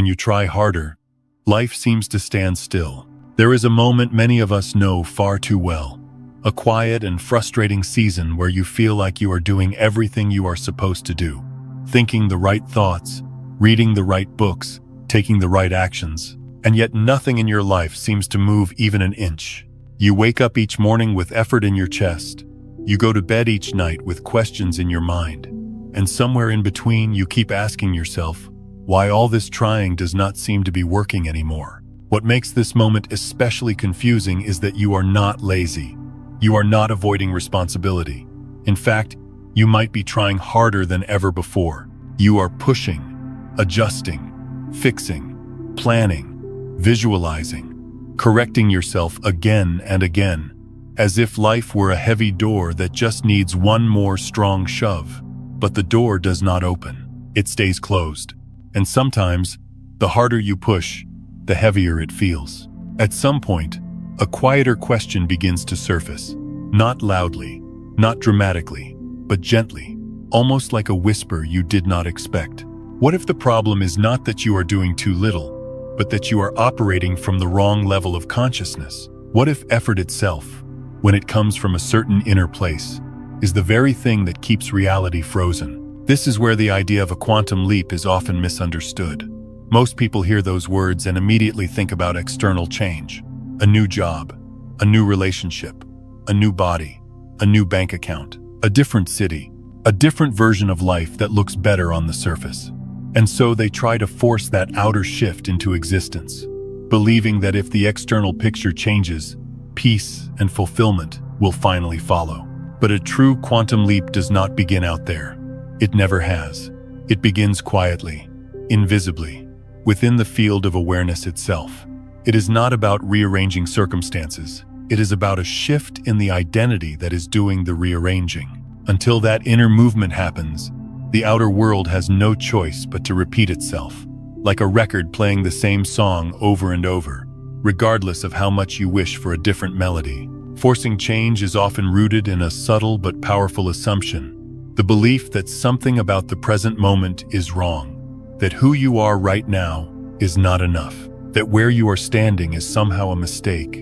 When you try harder, life seems to stand still. There is a moment many of us know far too well. A quiet and frustrating season where you feel like you are doing everything you are supposed to do. Thinking the right thoughts, reading the right books, taking the right actions, and yet nothing in your life seems to move even an inch. You wake up each morning with effort in your chest. You go to bed each night with questions in your mind. And somewhere in between, you keep asking yourself why all this trying does not seem to be working anymore. What makes this moment especially confusing is that you are not lazy. You are not avoiding responsibility. In fact, you might be trying harder than ever before. You are pushing, adjusting, fixing, planning, visualizing, correcting yourself again and again, as if life were a heavy door that just needs one more strong shove. But the door does not open. It stays closed. And sometimes, the harder you push, the heavier it feels. At some point, a quieter question begins to surface. Not loudly, not dramatically, but gently, almost like a whisper you did not expect. What if the problem is not that you are doing too little, but that you are operating from the wrong level of consciousness? What if effort itself, when it comes from a certain inner place, is the very thing that keeps reality frozen? This is where the idea of a quantum leap is often misunderstood. Most people hear those words and immediately think about external change. A new job, a new relationship, a new body, a new bank account, a different city, a different version of life that looks better on the surface. And so they try to force that outer shift into existence, believing that if the external picture changes, peace and fulfillment will finally follow. But a true quantum leap does not begin out there. It never has. It begins quietly, invisibly, within the field of awareness itself. It is not about rearranging circumstances. It is about a shift in the identity that is doing the rearranging. Until that inner movement happens, the outer world has no choice but to repeat itself, like a record playing the same song over and over, regardless of how much you wish for a different melody. Forcing change is often rooted in a subtle but powerful assumption, the belief that something about the present moment is wrong, that who you are right now is not enough, that where you are standing is somehow a mistake.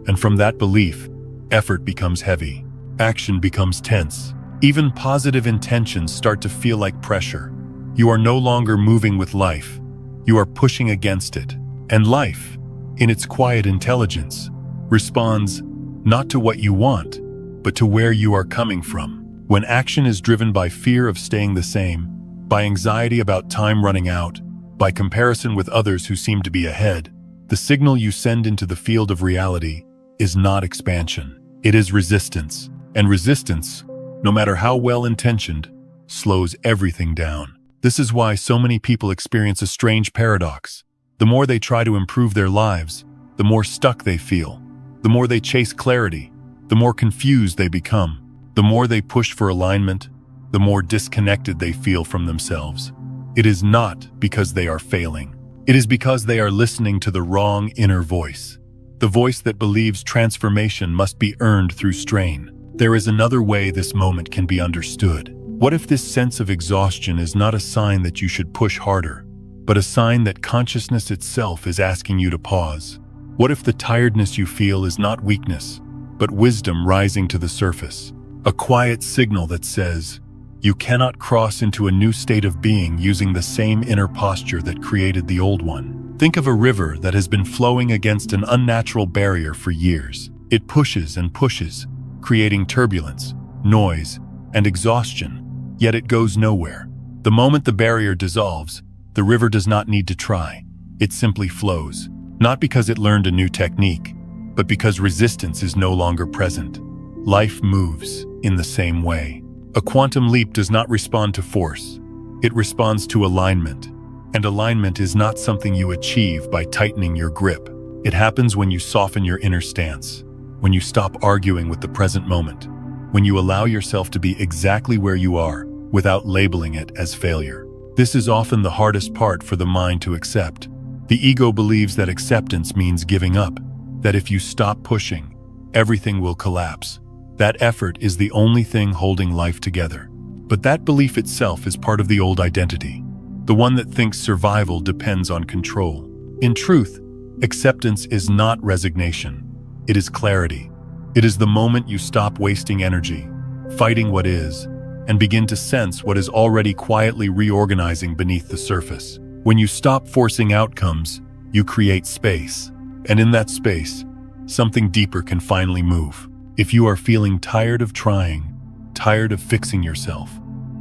And from that belief, effort becomes heavy, action becomes tense. Even positive intentions start to feel like pressure. You are no longer moving with life, you are pushing against it. And life, in its quiet intelligence, responds not to what you want, but to where you are coming from. When action is driven by fear of staying the same, by anxiety about time running out, by comparison with others who seem to be ahead, the signal you send into the field of reality is not expansion. It is resistance. And resistance, no matter how well-intentioned, slows everything down. This is why so many people experience a strange paradox. The more they try to improve their lives, the more stuck they feel. The more they chase clarity, the more confused they become. The more they push for alignment, the more disconnected they feel from themselves. It is not because they are failing. It is because they are listening to the wrong inner voice. The voice that believes transformation must be earned through strain. There is another way this moment can be understood. What if this sense of exhaustion is not a sign that you should push harder, but a sign that consciousness itself is asking you to pause? What if the tiredness you feel is not weakness, but wisdom rising to the surface? A quiet signal that says, you cannot cross into a new state of being using the same inner posture that created the old one. Think of a river that has been flowing against an unnatural barrier for years. It pushes and pushes, creating turbulence, noise, and exhaustion, yet it goes nowhere. The moment the barrier dissolves, the river does not need to try. It simply flows, not because it learned a new technique, but because resistance is no longer present. Life moves in the same way. A quantum leap does not respond to force. It responds to alignment. And alignment is not something you achieve by tightening your grip. It happens when you soften your inner stance, when you stop arguing with the present moment, when you allow yourself to be exactly where you are without labeling it as failure. This is often the hardest part for the mind to accept. The ego believes that acceptance means giving up, that if you stop pushing, everything will collapse. That effort is the only thing holding life together. But that belief itself is part of the old identity. the one that thinks survival depends on control. In truth, acceptance is not resignation. It is clarity. It is the moment you stop wasting energy, fighting what is, and begin to sense what is already quietly reorganizing beneath the surface. When you stop forcing outcomes, you create space. And in that space, something deeper can finally move. If you are feeling tired of trying, tired of fixing yourself,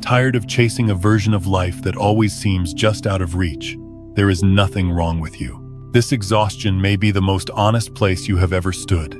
tired of chasing a version of life that always seems just out of reach, there is nothing wrong with you. This exhaustion may be the most honest place you have ever stood.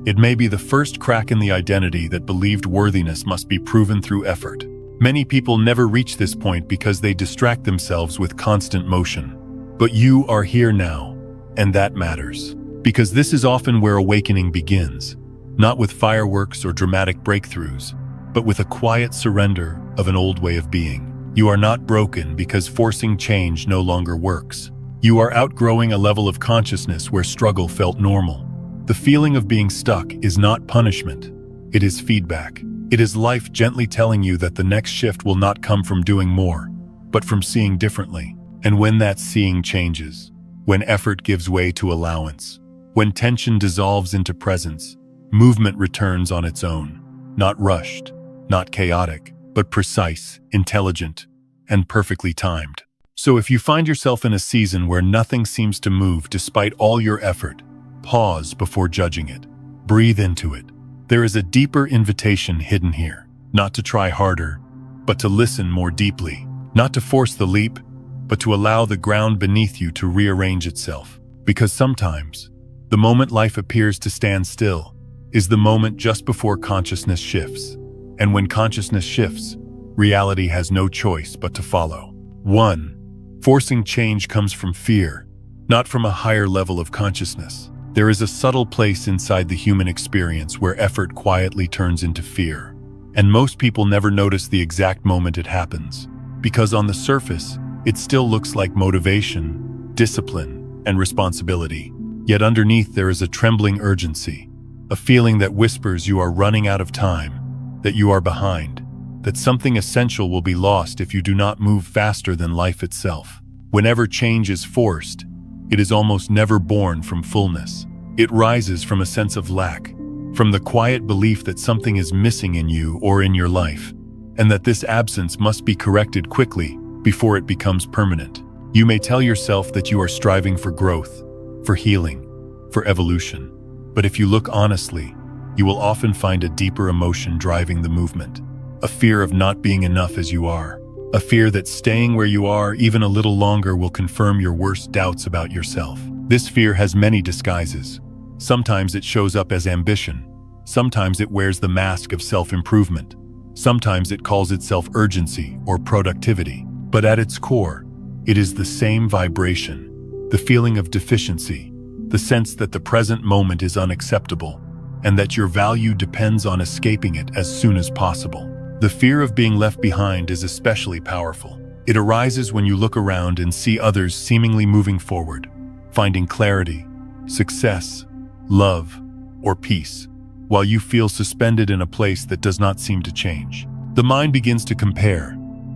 It may be the first crack in the identity that believed worthiness must be proven through effort. Many people never reach this point because they distract themselves with constant motion. But you are here now, and that matters. Because this is often where awakening begins, not with fireworks or dramatic breakthroughs, but with a quiet surrender of an old way of being. You are not broken because forcing change no longer works. You are outgrowing a level of consciousness where struggle felt normal. The feeling of being stuck is not punishment. It is feedback. It is life gently telling you that the next shift will not come from doing more, but from seeing differently. And when that seeing changes, when effort gives way to allowance, when tension dissolves into presence, movement returns on its own. Not rushed, not chaotic, but precise, intelligent, and perfectly timed. So if you find yourself in a season where nothing seems to move despite all your effort, pause before judging it. Breathe into it. There is a deeper invitation hidden here, not to try harder, but to listen more deeply, not to force the leap, but to allow the ground beneath you to rearrange itself. Because sometimes, the moment life appears to stand still is the moment just before consciousness shifts. And when consciousness shifts, reality has no choice but to follow. 1. Forcing change comes from fear, not from a higher level of consciousness. There is a subtle place inside the human experience where effort quietly turns into fear. And most people never notice the exact moment it happens, because on the surface, it still looks like motivation, discipline, and responsibility. Yet underneath there is a trembling urgency, a feeling that whispers you are running out of time, that you are behind, that something essential will be lost if you do not move faster than life itself. Whenever change is forced, it is almost never born from fullness. It rises from a sense of lack, from the quiet belief that something is missing in you or in your life, and that this absence must be corrected quickly before it becomes permanent. You may tell yourself that you are striving for growth, for healing, for evolution. But if you look honestly, you will often find a deeper emotion driving the movement. A fear of not being enough as you are. A fear that staying where you are even a little longer will confirm your worst doubts about yourself. This fear has many disguises. Sometimes it shows up as ambition. Sometimes it wears the mask of self-improvement. Sometimes it calls itself urgency or productivity. But at its core, it is the same vibration, the feeling of deficiency, the sense that the present moment is unacceptable, and that your value depends on escaping it as soon as possible. The fear of being left behind is especially powerful. It arises when you look around and see others seemingly moving forward, finding clarity, success, love, or peace, while you feel suspended in a place that does not seem to change. The mind begins to compare,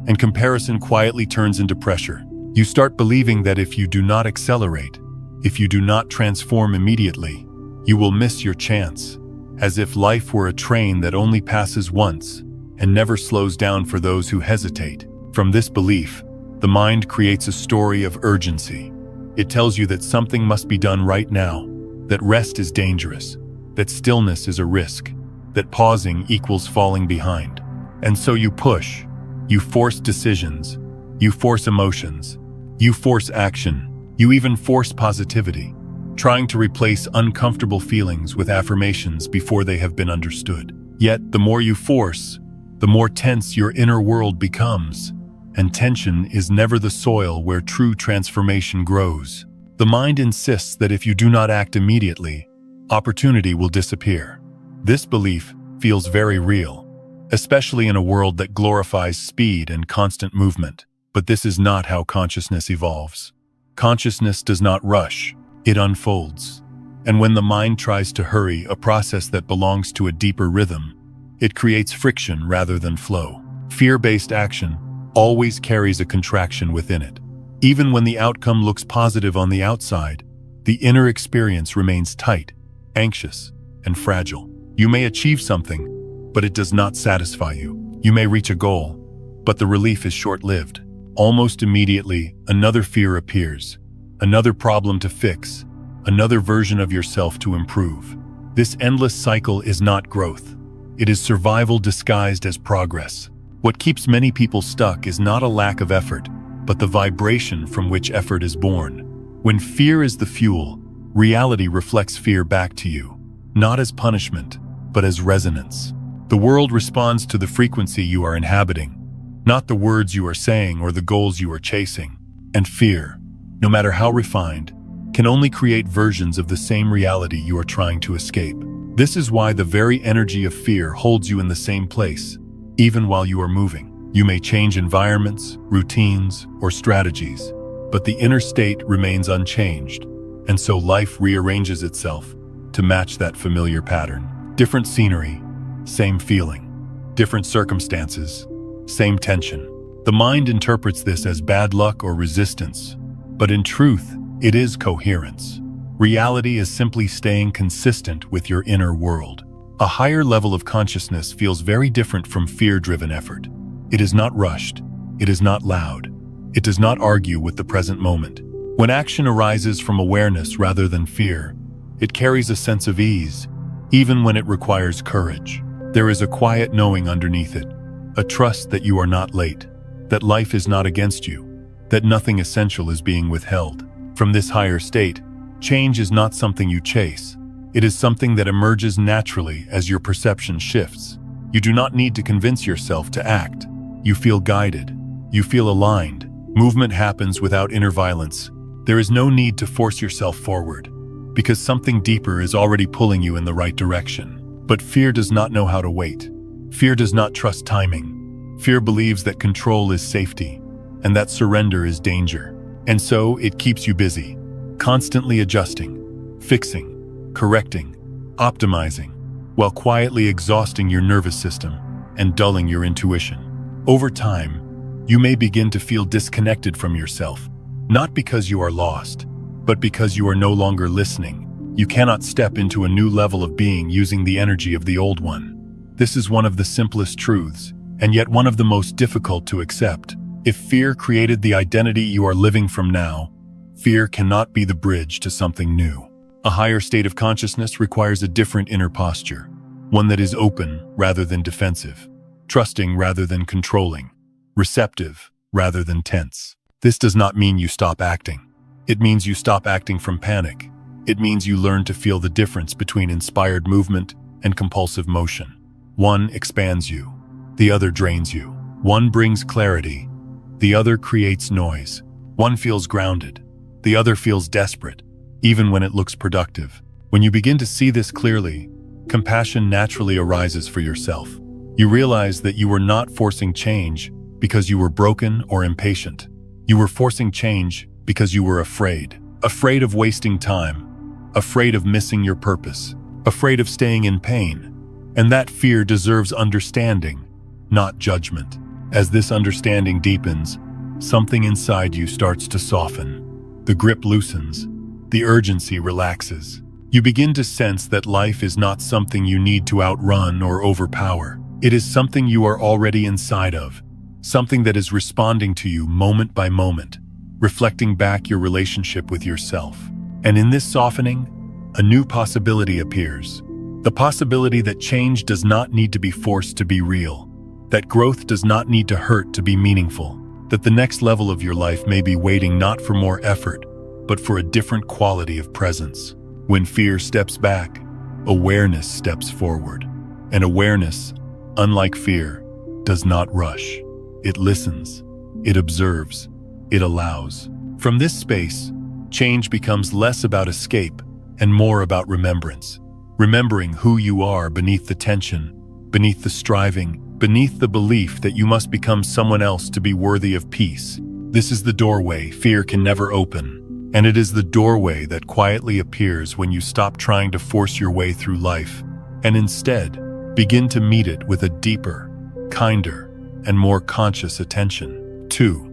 and comparison quietly turns into pressure. You start believing that if you do not accelerate, if you do not transform immediately, you will miss your chance, as if life were a train that only passes once and never slows down for those who hesitate. From this belief, the mind creates a story of urgency. It tells you that something must be done right now, that rest is dangerous, that stillness is a risk, that pausing equals falling behind. And so you push, you force decisions, you force emotions, you force action, you even force positivity, trying to replace uncomfortable feelings with affirmations before they have been understood. Yet, the more you force, the more tense your inner world becomes, and tension is never the soil where true transformation grows. The mind insists that if you do not act immediately, opportunity will disappear. This belief feels very real, especially in a world that glorifies speed and constant movement. But this is not how consciousness evolves. Consciousness does not rush, it unfolds. And when the mind tries to hurry a process that belongs to a deeper rhythm, it creates friction rather than flow. Fear-based action always carries a contraction within it. Even when the outcome looks positive on the outside, the inner experience remains tight, anxious, and fragile. You may achieve something, but it does not satisfy you. You may reach a goal, but the relief is short-lived. Almost immediately, another fear appears, another problem to fix, another version of yourself to improve. This endless cycle is not growth. It is survival disguised as progress. What keeps many people stuck is not a lack of effort, but the vibration from which effort is born. When fear is the fuel, reality reflects fear back to you, not as punishment, but as resonance. The world responds to the frequency you are inhabiting, not the words you are saying or the goals you are chasing. And fear, no matter how refined, can only create versions of the same reality you are trying to escape. This is why the very energy of fear holds you in the same place, even while you are moving. You may change environments, routines, or strategies, but the inner state remains unchanged, and so life rearranges itself to match that familiar pattern. Different scenery, same feeling. Different circumstances, same tension. The mind interprets this as bad luck or resistance, but in truth, it is coherence. Reality is simply staying consistent with your inner world. A higher level of consciousness feels very different from fear-driven effort. It is not rushed. It is not loud. It does not argue with the present moment. When action arises from awareness rather than fear, it carries a sense of ease, even when it requires courage. There is a quiet knowing underneath it, a trust that you are not late, that life is not against you, that nothing essential is being withheld. From this higher state, change is not something you chase. It is something that emerges naturally as your perception shifts. You do not need to convince yourself to act. You feel guided. You feel aligned. Movement happens without inner violence. There is no need to force yourself forward, because something deeper is already pulling you in the right direction. But fear does not know how to wait. Fear does not trust timing. Fear believes that control is safety, and that surrender is danger. And so it keeps you busy, constantly adjusting, fixing, correcting, optimizing, while quietly exhausting your nervous system and dulling your intuition. Over time, you may begin to feel disconnected from yourself, not because you are lost, but because you are no longer listening. You cannot step into a new level of being using the energy of the old one. This is one of the simplest truths, and yet one of the most difficult to accept. If fear created the identity you are living from now, fear cannot be the bridge to something new. A higher state of consciousness requires a different inner posture, one that is open rather than defensive, trusting rather than controlling, receptive rather than tense. This does not mean you stop acting. It means you stop acting from panic. It means you learn to feel the difference between inspired movement and compulsive motion. One expands you, the other drains you. One brings clarity, the other creates noise. One feels grounded, the other feels desperate, even when it looks productive. When you begin to see this clearly, compassion naturally arises for yourself. You realize that you were not forcing change because you were broken or impatient. You were forcing change because you were afraid. Afraid of wasting time, afraid of missing your purpose, afraid of staying in pain. And that fear deserves understanding, not judgment. As this understanding deepens, something inside you starts to soften. The grip loosens, the urgency relaxes. You begin to sense that life is not something you need to outrun or overpower. It is something you are already inside of, something that is responding to you moment by moment, reflecting back your relationship with yourself. And in this softening, a new possibility appears. The possibility that change does not need to be forced to be real, that growth does not need to hurt to be meaningful, that the next level of your life may be waiting not for more effort, but for a different quality of presence. When fear steps back, awareness steps forward. And awareness, unlike fear, does not rush. It listens, it observes, it allows. From this space, change becomes less about escape and more about remembrance. Remembering who you are beneath the tension, beneath the striving, beneath the belief that you must become someone else to be worthy of peace. This is the doorway fear can never open, and it is the doorway that quietly appears when you stop trying to force your way through life, and instead begin to meet it with a deeper, kinder, and more conscious attention. 2.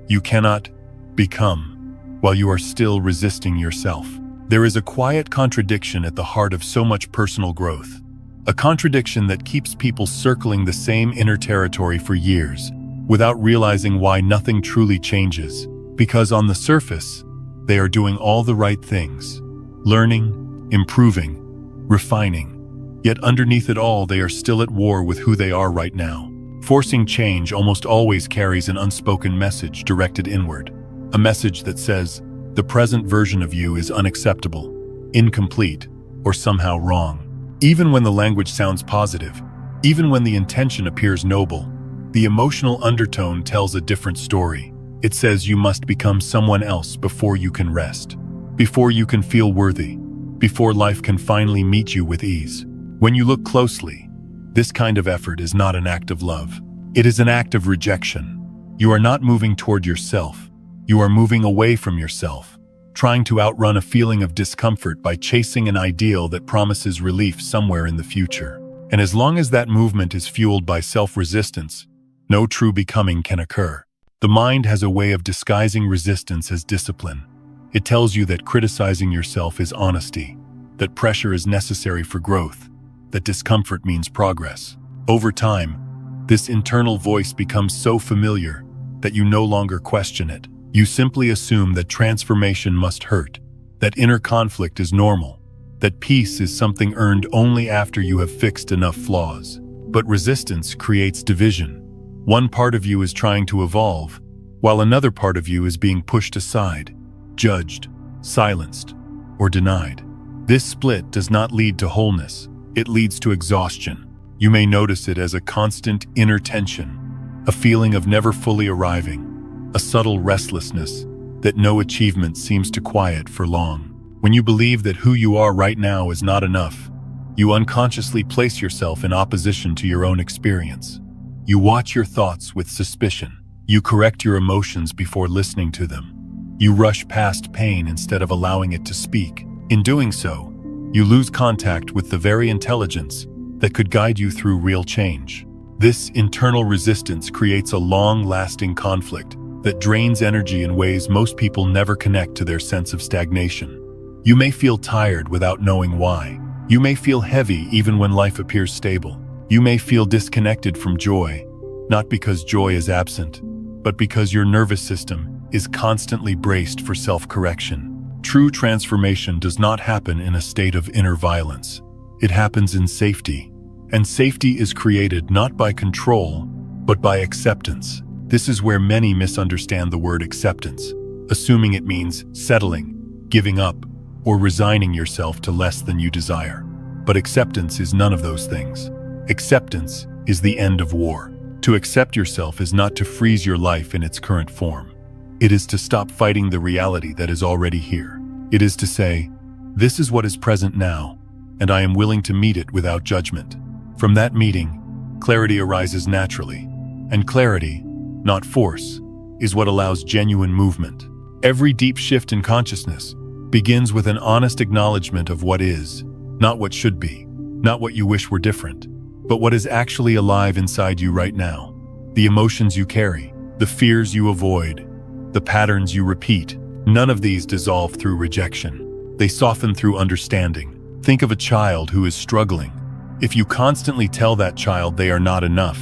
You cannot become, while you are still resisting yourself. There is a quiet contradiction at the heart of so much personal growth. A contradiction that keeps people circling the same inner territory for years, without realizing why nothing truly changes. Because on the surface, they are doing all the right things, learning, improving, refining. Yet underneath it all, they are still at war with who they are right now. Forcing change almost always carries an unspoken message directed inward. A message that says, the present version of you is unacceptable, incomplete, or somehow wrong. Even when the language sounds positive, even when the intention appears noble, the emotional undertone tells a different story. It says you must become someone else before you can rest, before you can feel worthy, before life can finally meet you with ease. When you look closely, this kind of effort is not an act of love. It is an act of rejection. You are not moving toward yourself. You are moving away from yourself, trying to outrun a feeling of discomfort by chasing an ideal that promises relief somewhere in the future. And as long as that movement is fueled by self-resistance, no true becoming can occur. The mind has a way of disguising resistance as discipline. It tells you that criticizing yourself is honesty, that pressure is necessary for growth, that discomfort means progress. Over time, this internal voice becomes so familiar that you no longer question it. You simply assume that transformation must hurt, that inner conflict is normal, that peace is something earned only after you have fixed enough flaws. But resistance creates division. One part of you is trying to evolve, while another part of you is being pushed aside, judged, silenced, or denied. This split does not lead to wholeness. It leads to exhaustion. You may notice it as a constant inner tension, a feeling of never fully arriving, a subtle restlessness that no achievement seems to quiet for long. When you believe that who you are right now is not enough, you unconsciously place yourself in opposition to your own experience. You watch your thoughts with suspicion. You correct your emotions before listening to them. You rush past pain instead of allowing it to speak. In doing so, you lose contact with the very intelligence that could guide you through real change. This internal resistance creates a long-lasting conflict that drains energy in ways most people never connect to their sense of stagnation. You may feel tired without knowing why. You may feel heavy even when life appears stable. You may feel disconnected from joy, not because joy is absent, but because your nervous system is constantly braced for self-correction. True transformation does not happen in a state of inner violence. It happens in safety, and safety is created not by control, but by acceptance. This is where many misunderstand the word acceptance, assuming it means settling, giving up, or resigning yourself to less than you desire. But acceptance is none of those things. Acceptance is the end of war. To accept yourself is not to freeze your life in its current form. It is to stop fighting the reality that is already here. It is to say, this is what is present now, and I am willing to meet it without judgment. From that meeting, clarity arises naturally, and clarity, not force, is what allows genuine movement. Every deep shift in consciousness begins with an honest acknowledgement of what is, not what should be, not what you wish were different, but what is actually alive inside you right now. The emotions you carry, the fears you avoid, the patterns you repeat, none of these dissolve through rejection. They soften through understanding. Think of a child who is struggling. If you constantly tell that child they are not enough,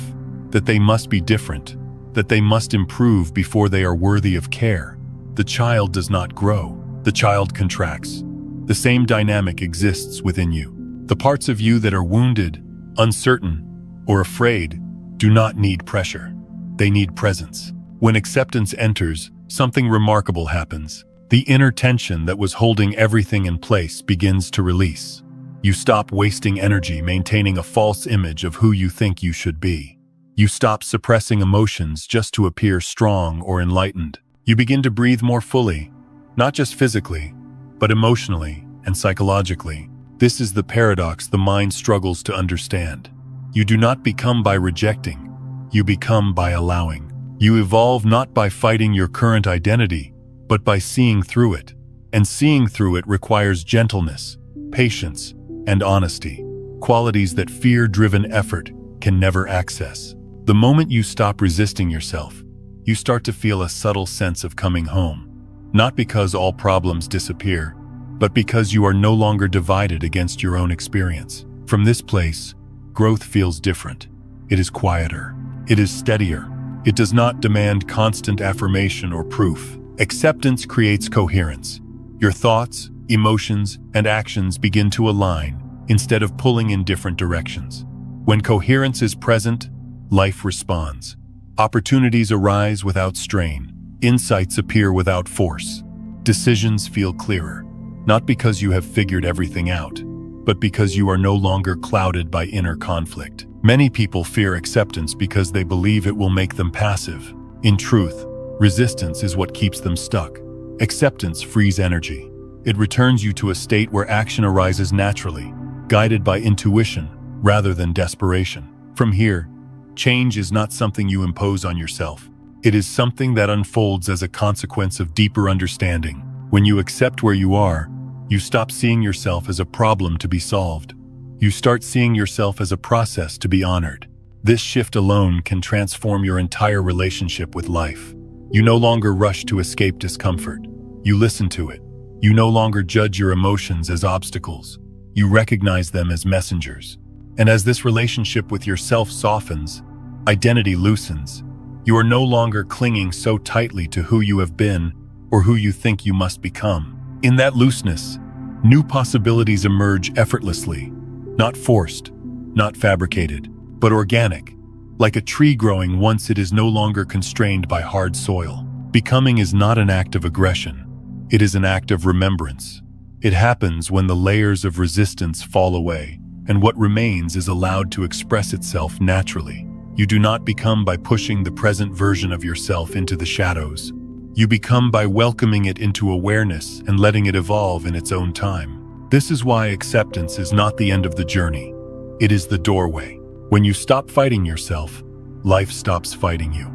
that they must be different, that they must improve before they are worthy of care, the child does not grow. The child contracts. The same dynamic exists within you. The parts of you that are wounded, uncertain, or afraid do not need pressure. They need presence. When acceptance enters, something remarkable happens. The inner tension that was holding everything in place begins to release. You stop wasting energy maintaining a false image of who you think you should be. You stop suppressing emotions just to appear strong or enlightened. You begin to breathe more fully, not just physically, but emotionally and psychologically. This is the paradox the mind struggles to understand. You do not become by rejecting, you become by allowing. You evolve not by fighting your current identity, but by seeing through it. And seeing through it requires gentleness, patience, and honesty, qualities that fear-driven effort can never access. The moment you stop resisting yourself, you start to feel a subtle sense of coming home. Not because all problems disappear, but because you are no longer divided against your own experience. From this place, growth feels different. It is quieter. It is steadier. It does not demand constant affirmation or proof. Acceptance creates coherence. Your thoughts, emotions, and actions begin to align instead of pulling in different directions. When coherence is present, life responds. Opportunities arise without strain. Insights appear without force. Decisions feel clearer, not because you have figured everything out, but because you are no longer clouded by inner conflict. Many people fear acceptance because they believe it will make them passive. In truth, resistance is what keeps them stuck. Acceptance frees energy. It returns you to a state where action arises naturally, guided by intuition rather than desperation. From here, change is not something you impose on yourself. It is something that unfolds as a consequence of deeper understanding. When you accept where you are, you stop seeing yourself as a problem to be solved. You start seeing yourself as a process to be honored. This shift alone can transform your entire relationship with life. You no longer rush to escape discomfort. You listen to it. You no longer judge your emotions as obstacles. You recognize them as messengers. And as this relationship with yourself softens, identity loosens. You are no longer clinging so tightly to who you have been or who you think you must become. In that looseness, new possibilities emerge effortlessly, not forced, not fabricated, but organic, like a tree growing once it is no longer constrained by hard soil. Becoming is not an act of aggression. It is an act of remembrance. It happens when the layers of resistance fall away, and what remains is allowed to express itself naturally. You do not become by pushing the present version of yourself into the shadows. You become by welcoming it into awareness and letting it evolve in its own time. This is why acceptance is not the end of the journey. It is the doorway. When you stop fighting yourself, life stops fighting you.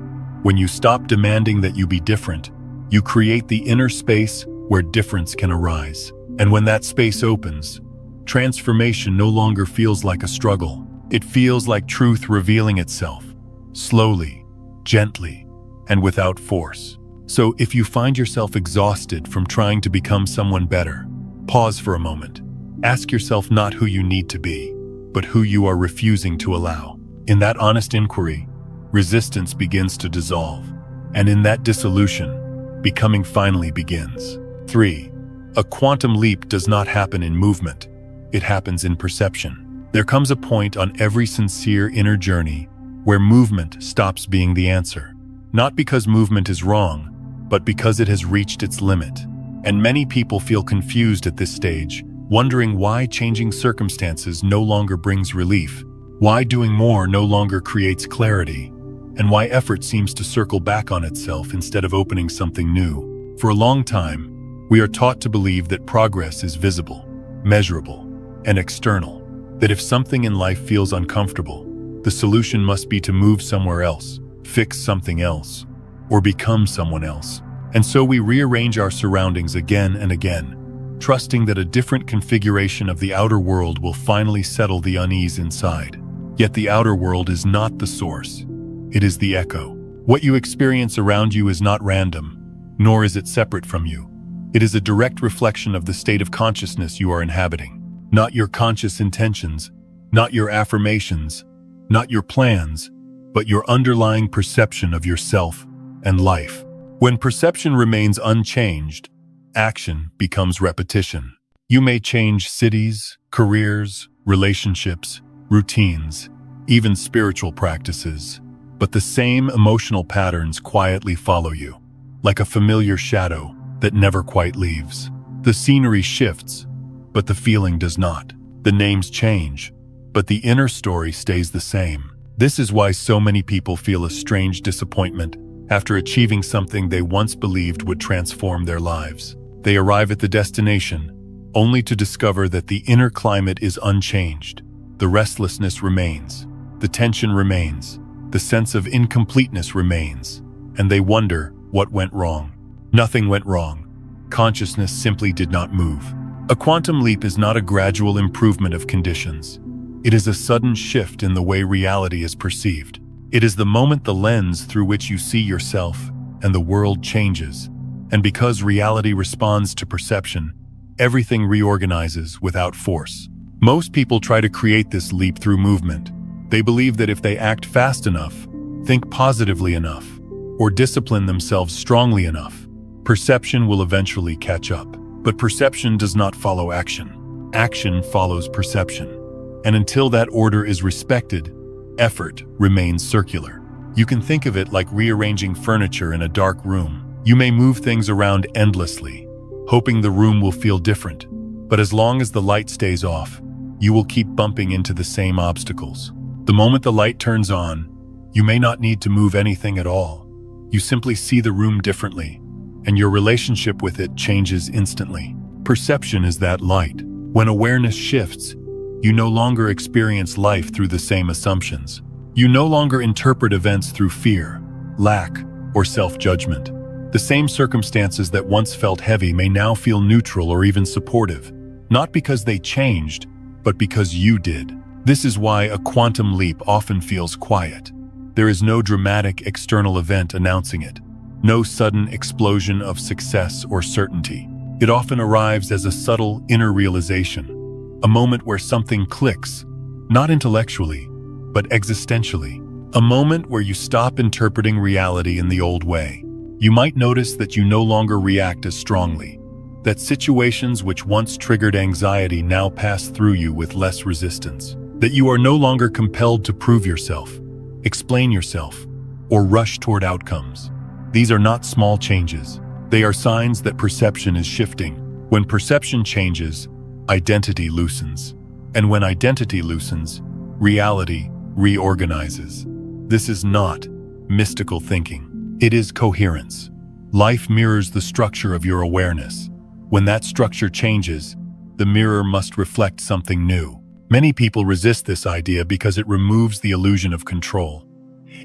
When you stop demanding that you be different, you create the inner space where difference can arise. And when that space opens, transformation no longer feels like a struggle. It feels like truth revealing itself, slowly, gently, and without force. So if you find yourself exhausted from trying to become someone better, pause for a moment. Ask yourself not who you need to be, but who you are refusing to allow. In that honest inquiry, resistance begins to dissolve. And in that dissolution, becoming finally begins. 3. A quantum leap does not happen in movement. It happens in perception. There comes a point on every sincere inner journey where movement stops being the answer. Not because movement is wrong, but because it has reached its limit. And many people feel confused at this stage, wondering why changing circumstances no longer brings relief, why doing more no longer creates clarity, and why effort seems to circle back on itself instead of opening something new. For a long time, we are taught to believe that progress is visible, measurable, and external, that if something in life feels uncomfortable, the solution must be to move somewhere else, fix something else, or become someone else. And so we rearrange our surroundings again and again, trusting that a different configuration of the outer world will finally settle the unease inside. Yet the outer world is not the source. It is the echo. What you experience around you is not random, nor is it separate from you. It is a direct reflection of the state of consciousness you are inhabiting. Not your conscious intentions, not your affirmations, not your plans, but your underlying perception of yourself and life. When perception remains unchanged, action becomes repetition. You may change cities, careers, relationships, routines, even spiritual practices, but the same emotional patterns quietly follow you, like a familiar shadow that never quite leaves. The scenery shifts, but the feeling does not. The names change, but the inner story stays the same. This is why so many people feel a strange disappointment after achieving something they once believed would transform their lives. They arrive at the destination, only to discover that the inner climate is unchanged. The restlessness remains, the tension remains, the sense of incompleteness remains, and they wonder what went wrong. Nothing went wrong. Consciousness simply did not move. A quantum leap is not a gradual improvement of conditions. It is a sudden shift in the way reality is perceived. It is the moment the lens through which you see yourself and the world changes. And because reality responds to perception, everything reorganizes without force. Most people try to create this leap through movement. They believe that if they act fast enough, think positively enough, or discipline themselves strongly enough, perception will eventually catch up. But perception does not follow action. Action follows perception. And until that order is respected, effort remains circular. You can think of it like rearranging furniture in a dark room. You may move things around endlessly, hoping the room will feel different. But as long as the light stays off, you will keep bumping into the same obstacles. The moment the light turns on, you may not need to move anything at all. You simply see the room differently, and your relationship with it changes instantly. Perception is that light. When awareness shifts, you no longer experience life through the same assumptions. You no longer interpret events through fear, lack, or self-judgment. The same circumstances that once felt heavy may now feel neutral or even supportive, not because they changed, but because you did. This is why a quantum leap often feels quiet. There is no dramatic external event announcing it, no sudden explosion of success or certainty. It often arrives as a subtle inner realization, a moment where something clicks, not intellectually, but existentially. A moment where you stop interpreting reality in the old way. You might notice that you no longer react as strongly, that situations which once triggered anxiety now pass through you with less resistance, that you are no longer compelled to prove yourself, explain yourself, or rush toward outcomes. These are not small changes. They are signs that perception is shifting. When perception changes, identity loosens. And when identity loosens, reality reorganizes. This is not mystical thinking. It is coherence. Life mirrors the structure of your awareness. When that structure changes, the mirror must reflect something new. Many people resist this idea because it removes the illusion of control.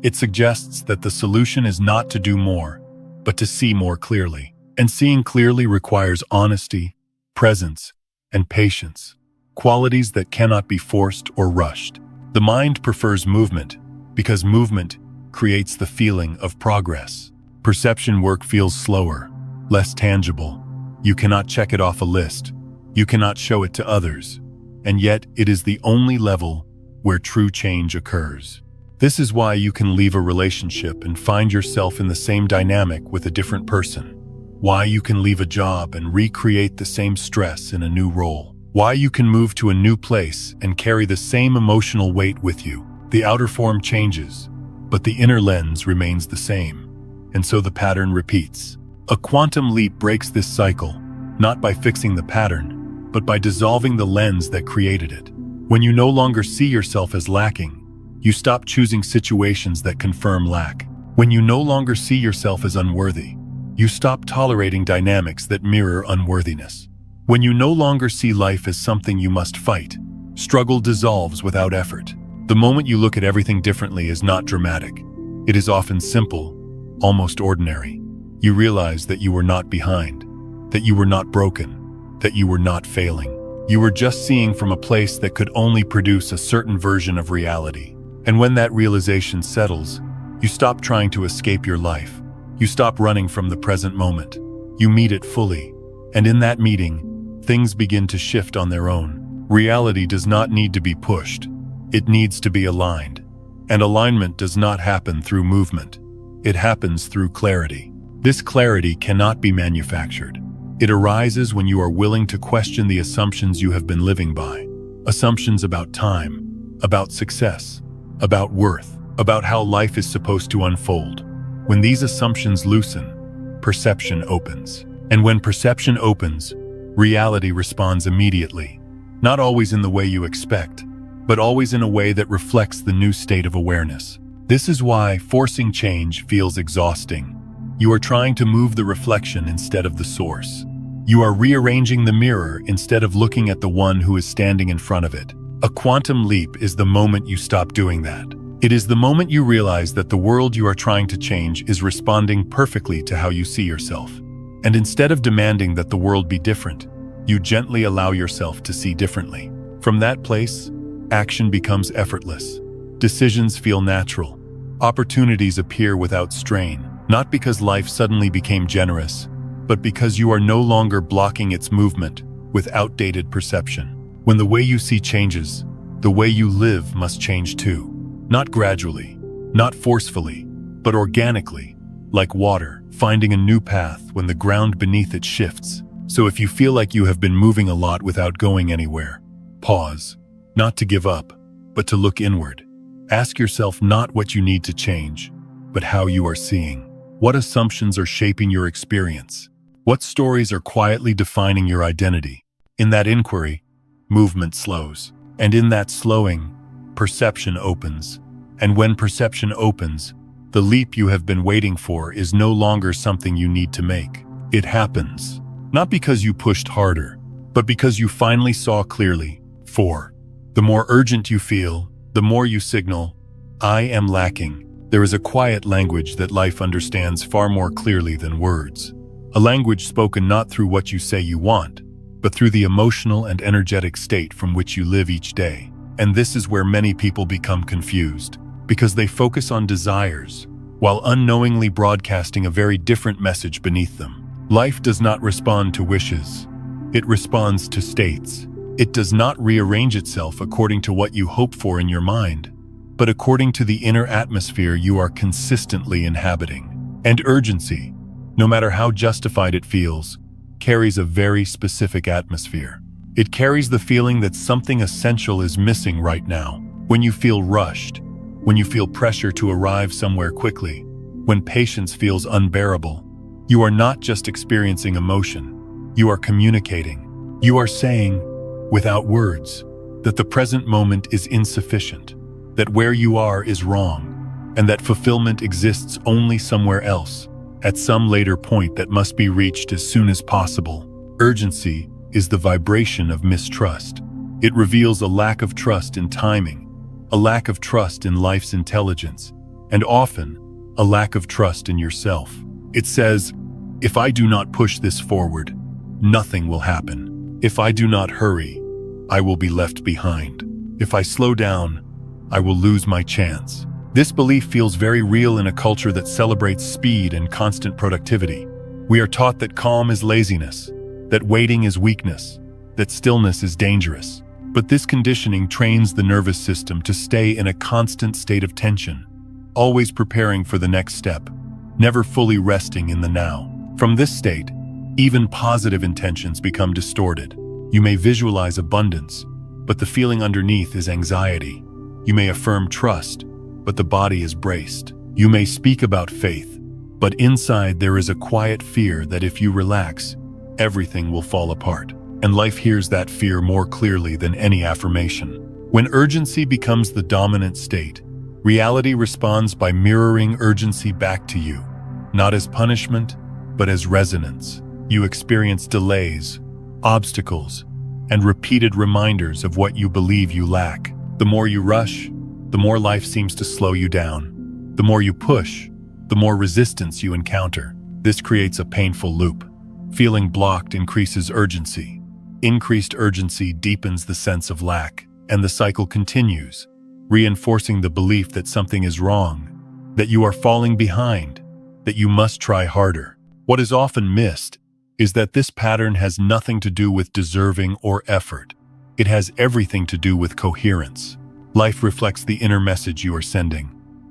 It suggests that the solution is not to do more, but to see more clearly. And seeing clearly requires honesty, presence, and patience, qualities that cannot be forced or rushed. The mind prefers movement because movement creates the feeling of progress. Perception work feels slower, less tangible. You cannot check it off a list. You cannot show it to others. And yet it is the only level where true change occurs. This is why you can leave a relationship and find yourself in the same dynamic with a different person. Why you can leave a job and recreate the same stress in a new role. Why you can move to a new place and carry the same emotional weight with you. The outer form changes, but the inner lens remains the same. And so the pattern repeats. A quantum leap breaks this cycle, not by fixing the pattern, but by dissolving the lens that created it. When you no longer see yourself as lacking, you stop choosing situations that confirm lack. When you no longer see yourself as unworthy, you stop tolerating dynamics that mirror unworthiness. When you no longer see life as something you must fight, struggle dissolves without effort. The moment you look at everything differently is not dramatic. It is often simple, almost ordinary. You realize that you were not behind, that you were not broken, that you were not failing. You were just seeing from a place that could only produce a certain version of reality. And when that realization settles, you stop trying to escape your life. You stop running from the present moment. You meet it fully. And in that meeting, things begin to shift on their own. Reality does not need to be pushed. It needs to be aligned. And alignment does not happen through movement. It happens through clarity. This clarity cannot be manufactured. It arises when you are willing to question the assumptions you have been living by. Assumptions about time, about success, about worth, about how life is supposed to unfold. When these assumptions loosen, perception opens. And when perception opens, reality responds immediately. Not always in the way you expect, but always in a way that reflects the new state of awareness. This is why forcing change feels exhausting. You are trying to move the reflection instead of the source. You are rearranging the mirror instead of looking at the one who is standing in front of it. A quantum leap is the moment you stop doing that. It is the moment you realize that the world you are trying to change is responding perfectly to how you see yourself. And instead of demanding that the world be different, you gently allow yourself to see differently. From that place, action becomes effortless. Decisions feel natural. Opportunities appear without strain, not because life suddenly became generous, but because you are no longer blocking its movement with outdated perception. When the way you see changes, the way you live must change too. Not gradually, not forcefully, but organically, like water, finding a new path when the ground beneath it shifts. So if you feel like you have been moving a lot without going anywhere, pause. Not to give up, but to look inward. Ask yourself not what you need to change, but how you are seeing. What assumptions are shaping your experience? What stories are quietly defining your identity? In that inquiry, movement slows. And in that slowing, perception opens. And when perception opens, the leap you have been waiting for is no longer something you need to make. It happens. Not because you pushed harder, but because you finally saw clearly. 4. The more urgent you feel, the more you signal, I am lacking. There is a quiet language that life understands far more clearly than words. A language spoken not through what you say you want, but through the emotional and energetic state from which you live each day. And this is where many people become confused, because they focus on desires, while unknowingly broadcasting a very different message beneath them. Life does not respond to wishes. It responds to states. It does not rearrange itself according to what you hope for in your mind, but according to the inner atmosphere you are consistently inhabiting. And urgency, no matter how justified it feels, carries a very specific atmosphere. It carries the feeling that something essential is missing right now. When you feel rushed, when you feel pressure to arrive somewhere quickly, when patience feels unbearable, you are not just experiencing emotion, you are communicating. You are saying, without words, that the present moment is insufficient, that where you are is wrong, and that fulfillment exists only somewhere else, at some later point that must be reached as soon as possible. Urgency is the vibration of mistrust. It reveals a lack of trust in timing, a lack of trust in life's intelligence, and often a lack of trust in yourself. It says, if I do not push this forward, nothing will happen. If I do not hurry, I will be left behind. If I slow down, I will lose my chance. This belief feels very real in a culture that celebrates speed and constant productivity. We are taught that calm is laziness, that waiting is weakness, that stillness is dangerous. But this conditioning trains the nervous system to stay in a constant state of tension, always preparing for the next step, never fully resting in the now. From this state, even positive intentions become distorted. You may visualize abundance, but the feeling underneath is anxiety. You may affirm trust, but the body is braced. You may speak about faith, but inside there is a quiet fear that if you relax, everything will fall apart. And life hears that fear more clearly than any affirmation. When urgency becomes the dominant state, reality responds by mirroring urgency back to you, not as punishment, but as resonance. You experience delays, obstacles, and repeated reminders of what you believe you lack. The more you rush, the more life seems to slow you down. The more you push, the more resistance you encounter. This creates a painful loop. Feeling blocked increases urgency. Increased urgency deepens the sense of lack, and the cycle continues, reinforcing the belief that something is wrong, that you are falling behind, that you must try harder. What is often missed is that this pattern has nothing to do with deserving or effort. It has everything to do with coherence. Life reflects the inner message you are sending,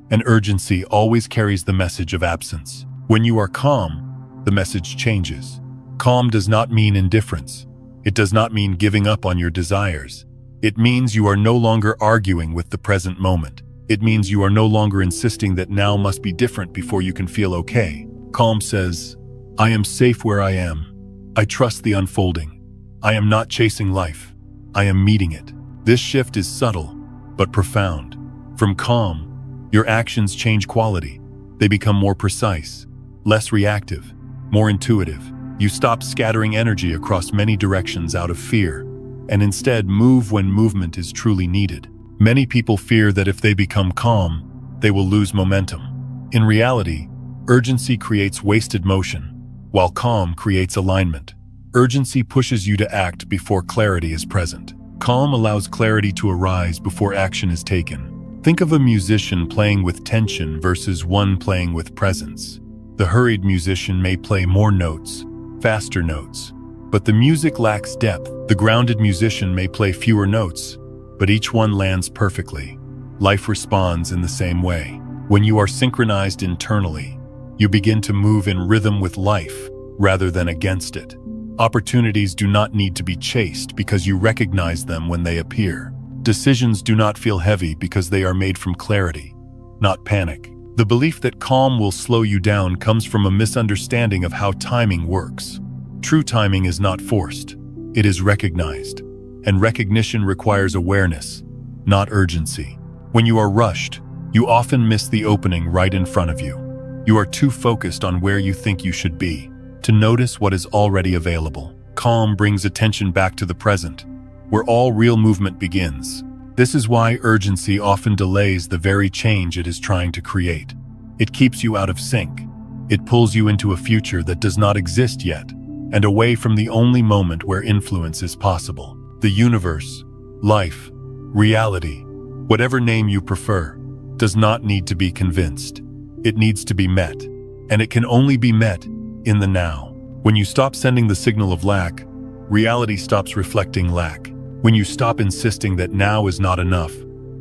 and urgency always carries the message of absence. When you are calm, the message changes. Calm does not mean indifference. It does not mean giving up on your desires. It means you are no longer arguing with the present moment. It means you are no longer insisting that now must be different before you can feel okay. Calm says, I am safe where I am. I trust the unfolding. I am not chasing life. I am meeting it. This shift is subtle, but profound. From calm, your actions change quality. They become more precise, less reactive, more intuitive. You stop scattering energy across many directions out of fear, and instead move when movement is truly needed. Many people fear that if they become calm, they will lose momentum. In reality, urgency creates wasted motion, while calm creates alignment. Urgency pushes you to act before clarity is present. Calm allows clarity to arise before action is taken. Think of a musician playing with tension versus one playing with presence. The hurried musician may play more notes, faster notes, but the music lacks depth. The grounded musician may play fewer notes, but each one lands perfectly. Life responds in the same way. When you are synchronized internally, you begin to move in rhythm with life rather than against it. Opportunities do not need to be chased because you recognize them when they appear. Decisions do not feel heavy because they are made from clarity, not panic. The belief that calm will slow you down comes from a misunderstanding of how timing works. True timing is not forced, it is recognized. And recognition requires awareness, not urgency. When you are rushed, you often miss the opening right in front of you. You are too focused on where you think you should be to notice what is already available. Calm brings attention back to the present, where all real movement begins. This is why urgency often delays the very change it is trying to create. It keeps you out of sync. It pulls you into a future that does not exist yet, and away from the only moment where influence is possible. The universe, life, reality, whatever name you prefer, does not need to be convinced. It needs to be met, and it can only be met in the now. When you stop sending the signal of lack, reality stops reflecting lack. When you stop insisting that now is not enough,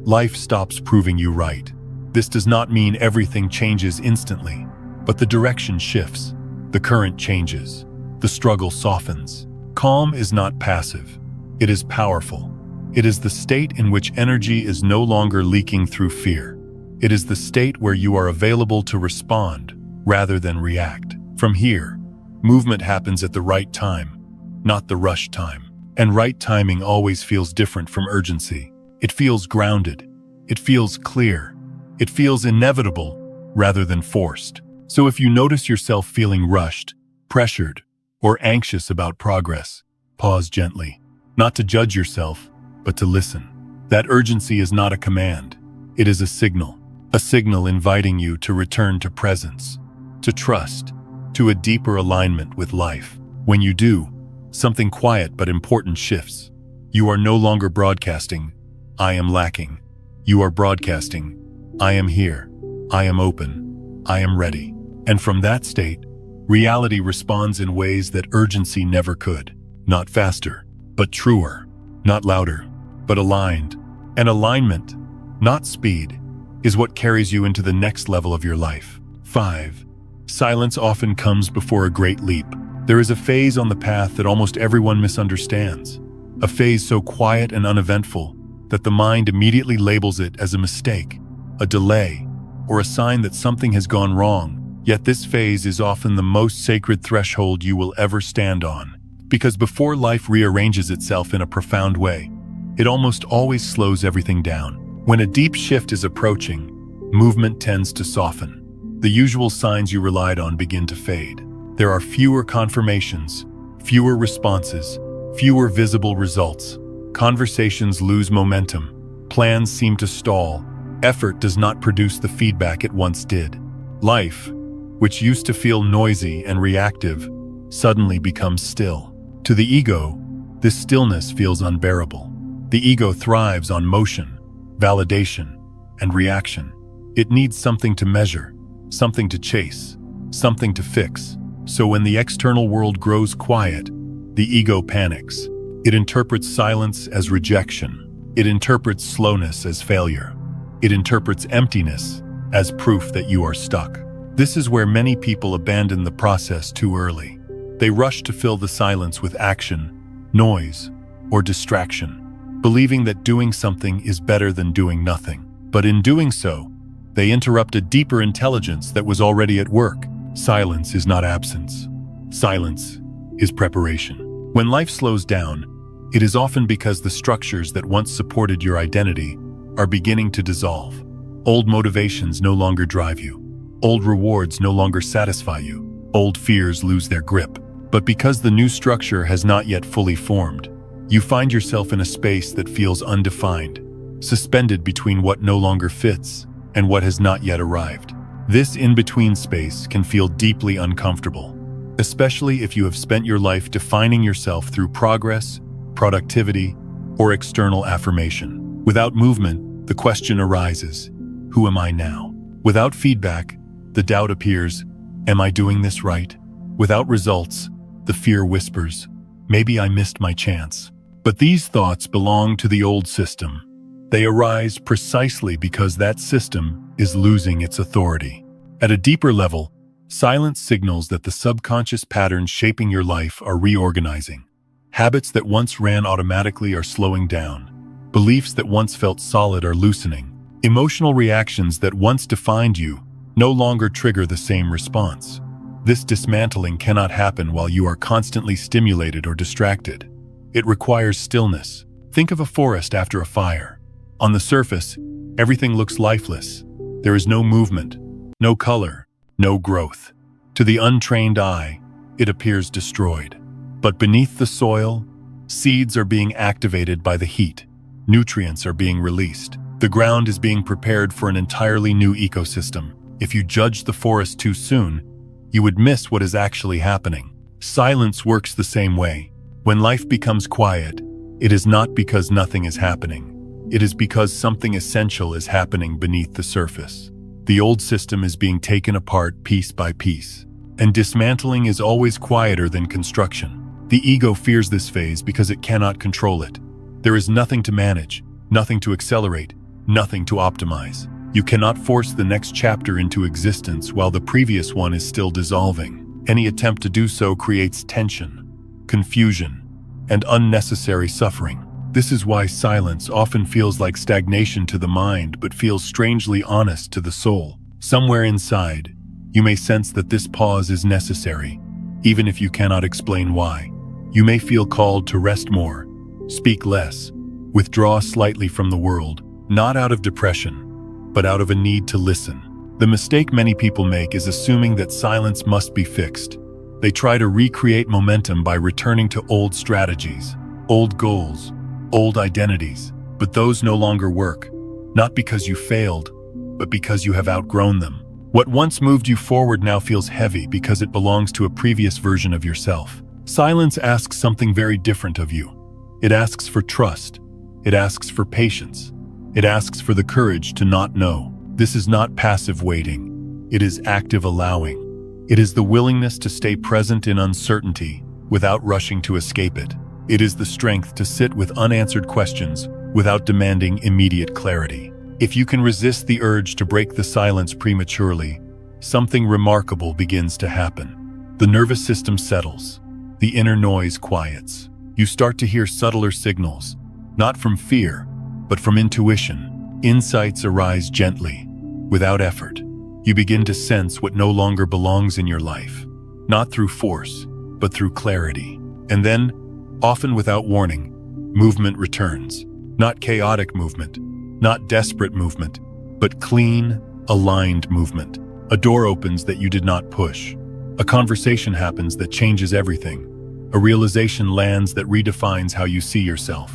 life stops proving you right. This does not mean everything changes instantly, but the direction shifts, the current changes, the struggle softens. Calm is not passive, it is powerful. It is the state in which energy is no longer leaking through fear. It is the state where you are available to respond rather than react. From here, movement happens at the right time, not the rush time. And right timing always feels different from urgency. It feels grounded. It feels clear. It feels inevitable rather than forced. So if you notice yourself feeling rushed, pressured, or anxious about progress, pause gently. Not to judge yourself, but to listen. That urgency is not a command. It is a signal inviting you to return to presence, to trust, to a deeper alignment with life. When you do, something quiet but important shifts. You are no longer broadcasting, "I am lacking." You are broadcasting, "I am here. I am open. I am ready." And from that state, reality responds in ways that urgency never could. Not faster, but truer. Not louder, but aligned. And alignment, not speed, is what carries you into the next level of your life. 5. Silence often comes before a great leap. There is a phase on the path that almost everyone misunderstands. A phase so quiet and uneventful that the mind immediately labels it as a mistake, a delay, or a sign that something has gone wrong. Yet this phase is often the most sacred threshold you will ever stand on. Because before life rearranges itself in a profound way, it almost always slows everything down. When a deep shift is approaching, movement tends to soften. The usual signs you relied on begin to fade. There are fewer confirmations, fewer responses, fewer visible results. Conversations lose momentum. Plans seem to stall. Effort does not produce the feedback it once did. Life, which used to feel noisy and reactive, suddenly becomes still. To the ego, this stillness feels unbearable. The ego thrives on motion, validation, and reaction. It needs something to measure, something to chase, something to fix. So when the external world grows quiet, the ego panics. It interprets silence as rejection. It interprets slowness as failure. It interprets emptiness as proof that you are stuck. This is where many people abandon the process too early. They rush to fill the silence with action, noise, or distraction, believing that doing something is better than doing nothing. But in doing so, they interrupt a deeper intelligence that was already at work. Silence is not absence. Silence is preparation. When life slows down, it is often because the structures that once supported your identity are beginning to dissolve. Old motivations no longer drive you. Old rewards no longer satisfy you. Old fears lose their grip. But because the new structure has not yet fully formed, you find yourself in a space that feels undefined, suspended between what no longer fits and what has not yet arrived. This in-between space can feel deeply uncomfortable, especially if you have spent your life defining yourself through progress, productivity, or external affirmation. Without movement, The question arises, who am I now? Without feedback, the doubt appears, am I doing this right? Without results, the fear whispers, maybe I missed my chance. But these thoughts belong to the old system. They arise precisely because that system is losing its authority. At a deeper level, silence signals that the subconscious patterns shaping your life are reorganizing. Habits that once ran automatically are slowing down. Beliefs that once felt solid are loosening. Emotional reactions that once defined you no longer trigger the same response. This dismantling cannot happen while you are constantly stimulated or distracted. It requires stillness. Think of a forest after a fire. On the surface, everything looks lifeless. There is no movement, no color, no growth. To the untrained eye, it appears destroyed. But beneath the soil, seeds are being activated by the heat. Nutrients are being released. The ground is being prepared for an entirely new ecosystem. If you judge the forest too soon, you would miss what is actually happening. Silence works the same way. When life becomes quiet, it is not because nothing is happening. It is because something essential is happening beneath the surface. The old system is being taken apart piece by piece. And dismantling is always quieter than construction. The ego fears this phase because it cannot control it. There is nothing to manage, nothing to accelerate, nothing to optimize. You cannot force the next chapter into existence while the previous one is still dissolving. Any attempt to do so creates tension, confusion, and unnecessary suffering. This is why silence often feels like stagnation to the mind but feels strangely honest to the soul. Somewhere inside, you may sense that this pause is necessary, even if you cannot explain why. You may feel called to rest more, speak less, withdraw slightly from the world, not out of depression, but out of a need to listen. The mistake many people make is assuming that silence must be fixed. They try to recreate momentum by returning to old strategies, old goals, old identities, but those no longer work, not because you failed, but because you have outgrown them. What once moved you forward now feels heavy because it belongs to a previous version of yourself. Silence asks something very different of you. It asks for trust. It asks for patience. It asks for the courage to not know. This is not passive waiting. It is active allowing. It is the willingness to stay present in uncertainty without rushing to escape it. It is the strength to sit with unanswered questions without demanding immediate clarity. If you can resist the urge to break the silence prematurely, something remarkable begins to happen. The nervous system settles. The inner noise quiets. You start to hear subtler signals, not from fear, but from intuition. Insights arise gently, without effort. You begin to sense what no longer belongs in your life, not through force, but through clarity. And then, often without warning, movement returns. Not chaotic movement, not desperate movement, but clean, aligned movement. A door opens that you did not push. A conversation happens that changes everything. A realization lands that redefines how you see yourself.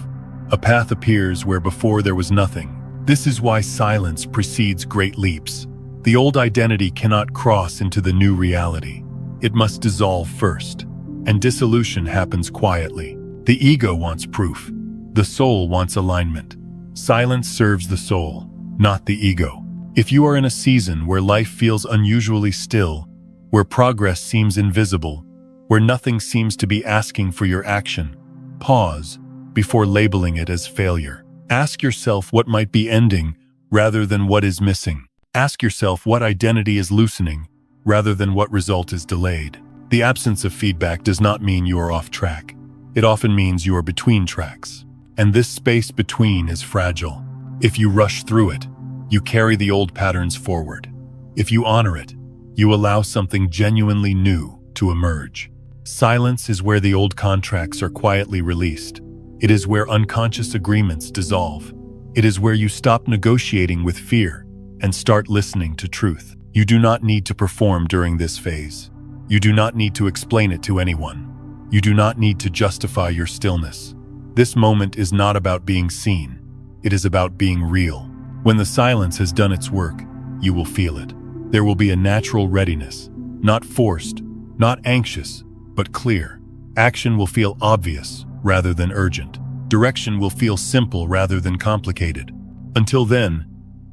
A path appears where before there was nothing. This is why silence precedes great leaps. The old identity cannot cross into the new reality. It must dissolve first. And dissolution happens quietly. The ego wants proof. The soul wants alignment. Silence serves the soul, not the ego. If you are in a season where life feels unusually still, where progress seems invisible, where nothing seems to be asking for your action, pause before labeling it as failure. Ask yourself what might be ending rather than what is missing. Ask yourself what identity is loosening rather than what result is delayed. The absence of feedback does not mean you are off track. It often means you are between tracks. And this space between is fragile. If you rush through it, you carry the old patterns forward. If you honor it, you allow something genuinely new to emerge. Silence is where the old contracts are quietly released. It is where unconscious agreements dissolve. It is where you stop negotiating with fear and start listening to truth. You do not need to perform during this phase. You do not need to explain it to anyone. You do not need to justify your stillness. This moment is not about being seen. It is about being real. When the silence has done its work, you will feel it. There will be a natural readiness, not forced, not anxious, but clear. Action will feel obvious rather than urgent. Direction will feel simple rather than complicated. Until then,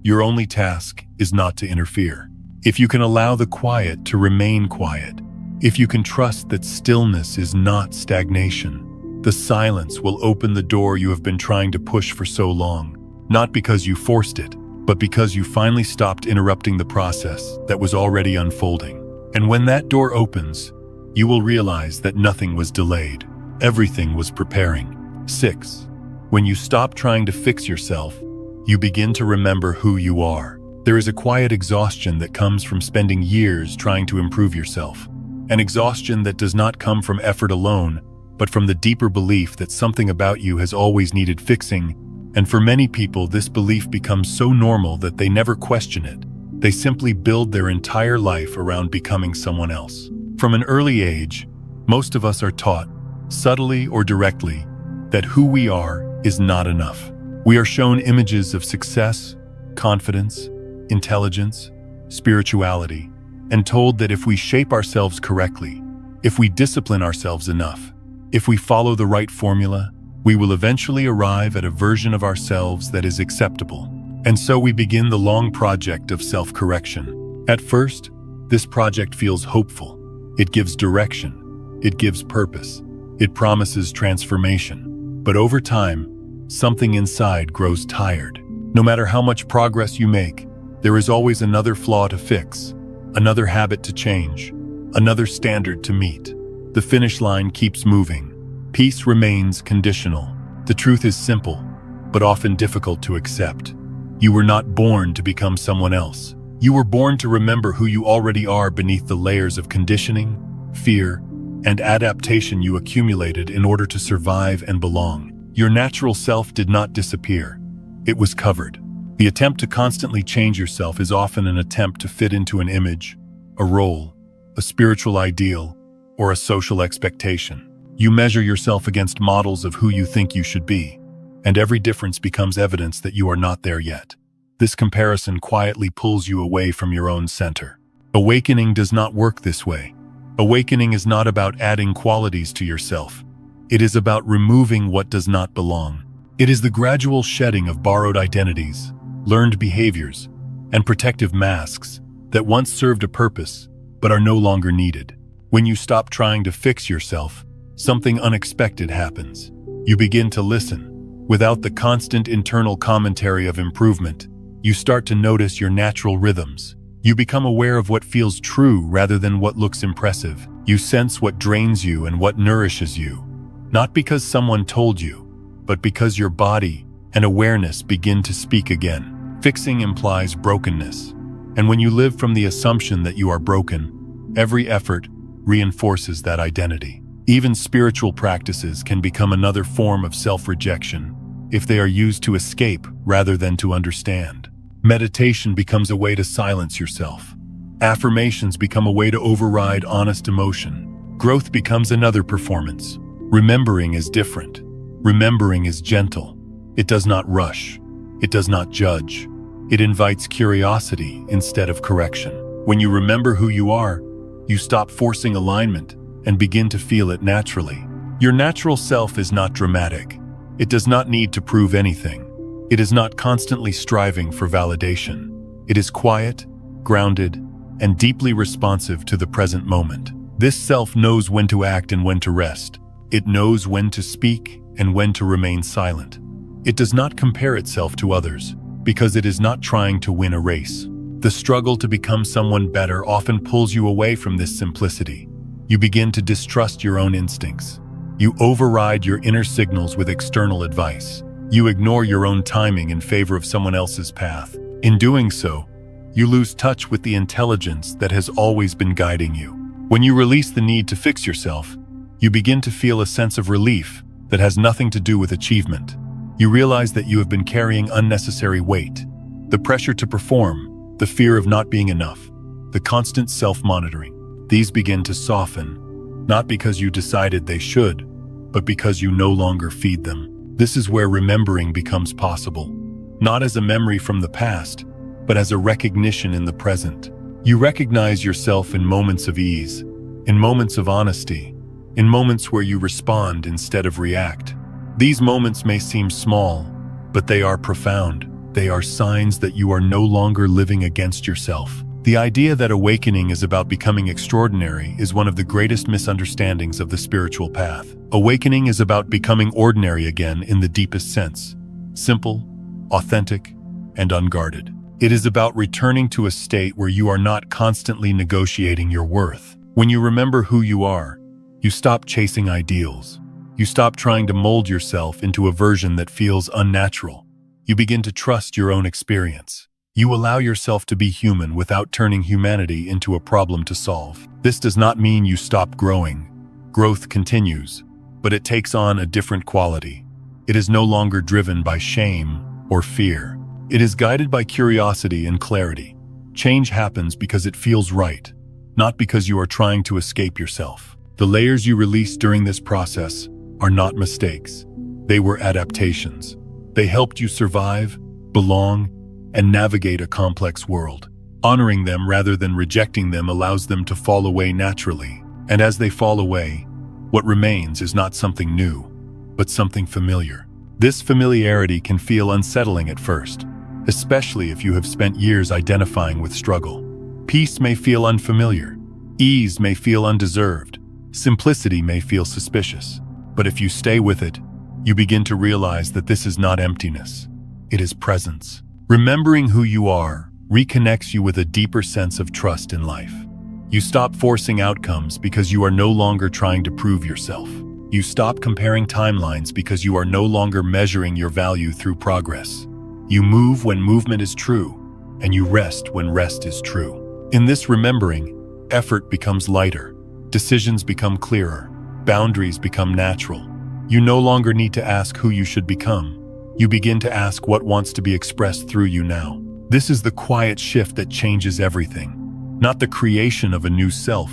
your only task is not to interfere. If you can allow the quiet to remain quiet, if you can trust that stillness is not stagnation, the silence will open the door you have been trying to push for so long, not because you forced it, but because you finally stopped interrupting the process that was already unfolding. And when that door opens, you will realize that nothing was delayed. Everything was preparing. 6. When you stop trying to fix yourself, you begin to remember who you are. There is a quiet exhaustion that comes from spending years trying to improve yourself. An exhaustion that does not come from effort alone, but from the deeper belief that something about you has always needed fixing. And for many people, this belief becomes so normal that they never question it. They simply build their entire life around becoming someone else. From an early age, most of us are taught, subtly or directly, that who we are is not enough. We are shown images of success, confidence, intelligence, spirituality, and told that if we shape ourselves correctly, if we discipline ourselves enough, if we follow the right formula, we will eventually arrive at a version of ourselves that is acceptable. And so we begin the long project of self-correction. At first, this project feels hopeful. It gives direction. It gives purpose. It promises transformation. But over time, something inside grows tired. No matter how much progress you make, there is always another flaw to fix, another habit to change, another standard to meet. The finish line keeps moving. Peace remains conditional. The truth is simple, but often difficult to accept. You were not born to become someone else. You were born to remember who you already are beneath the layers of conditioning, fear, and adaptation you accumulated in order to survive and belong. Your natural self did not disappear. It was covered. The attempt to constantly change yourself is often an attempt to fit into an image, a role, a spiritual ideal, or a social expectation. You measure yourself against models of who you think you should be, and every difference becomes evidence that you are not there yet. This comparison quietly pulls you away from your own center. Awakening does not work this way. Awakening is not about adding qualities to yourself. It is about removing what does not belong. It is the gradual shedding of borrowed identities, learned behaviors, and protective masks that once served a purpose but are no longer needed. When you stop trying to fix yourself, something unexpected happens. You begin to listen. Without the constant internal commentary of improvement, you start to notice your natural rhythms. You become aware of what feels true rather than what looks impressive. You sense what drains you and what nourishes you. Not because someone told you, but because your body and awareness begin to speak again. Fixing implies brokenness. And when you live from the assumption that you are broken, every effort reinforces that identity. Even spiritual practices can become another form of self-rejection if they are used to escape rather than to understand. Meditation becomes a way to silence yourself. Affirmations become a way to override honest emotion. Growth becomes another performance. Remembering is different. Remembering is gentle. It does not rush. It does not judge. It invites curiosity instead of correction. When you remember who you are, you stop forcing alignment and begin to feel it naturally. Your natural self is not dramatic. It does not need to prove anything. It is not constantly striving for validation. It is quiet, grounded, and deeply responsive to the present moment. This self knows when to act and when to rest. It knows when to speak and when to remain silent. It does not compare itself to others because it is not trying to win a race. The struggle to become someone better often pulls you away from this simplicity. You begin to distrust your own instincts. You override your inner signals with external advice. You ignore your own timing in favor of someone else's path. In doing so, you lose touch with the intelligence that has always been guiding you. When you release the need to fix yourself, you begin to feel a sense of relief that has nothing to do with achievement. You realize that you have been carrying unnecessary weight. The pressure to perform, the fear of not being enough, the constant self-monitoring. These begin to soften, not because you decided they should, but because you no longer feed them. This is where remembering becomes possible, not as a memory from the past, but as a recognition in the present. You recognize yourself in moments of ease, in moments of honesty, in moments where you respond instead of react. These moments may seem small, but they are profound. They are signs that you are no longer living against yourself. The idea that awakening is about becoming extraordinary is one of the greatest misunderstandings of the spiritual path. Awakening is about becoming ordinary again in the deepest sense. Simple, authentic, and unguarded. It is about returning to a state where you are not constantly negotiating your worth. When you remember who you are, you stop chasing ideals. You stop trying to mold yourself into a version that feels unnatural. You begin to trust your own experience. You allow yourself to be human without turning humanity into a problem to solve. This does not mean you stop growing. Growth continues, but it takes on a different quality. It is no longer driven by shame or fear. It is guided by curiosity and clarity. Change happens because it feels right, not because you are trying to escape yourself. The layers you release during this process are not mistakes. They were adaptations. They helped you survive, belong, and navigate a complex world. Honoring them rather than rejecting them allows them to fall away naturally. And as they fall away, what remains is not something new, but something familiar. This familiarity can feel unsettling at first, especially if you have spent years identifying with struggle. Peace may feel unfamiliar. Ease may feel undeserved. Simplicity may feel suspicious. But if you stay with it, you begin to realize that this is not emptiness. It is presence. Remembering who you are reconnects you with a deeper sense of trust in life. You stop forcing outcomes because you are no longer trying to prove yourself. You stop comparing timelines because you are no longer measuring your value through progress. You move when movement is true, and you rest when rest is true. In this remembering, effort becomes lighter, decisions become clearer, boundaries become natural. You no longer need to ask who you should become. You begin to ask what wants to be expressed through you now. This is the quiet shift that changes everything. Not the creation of a new self,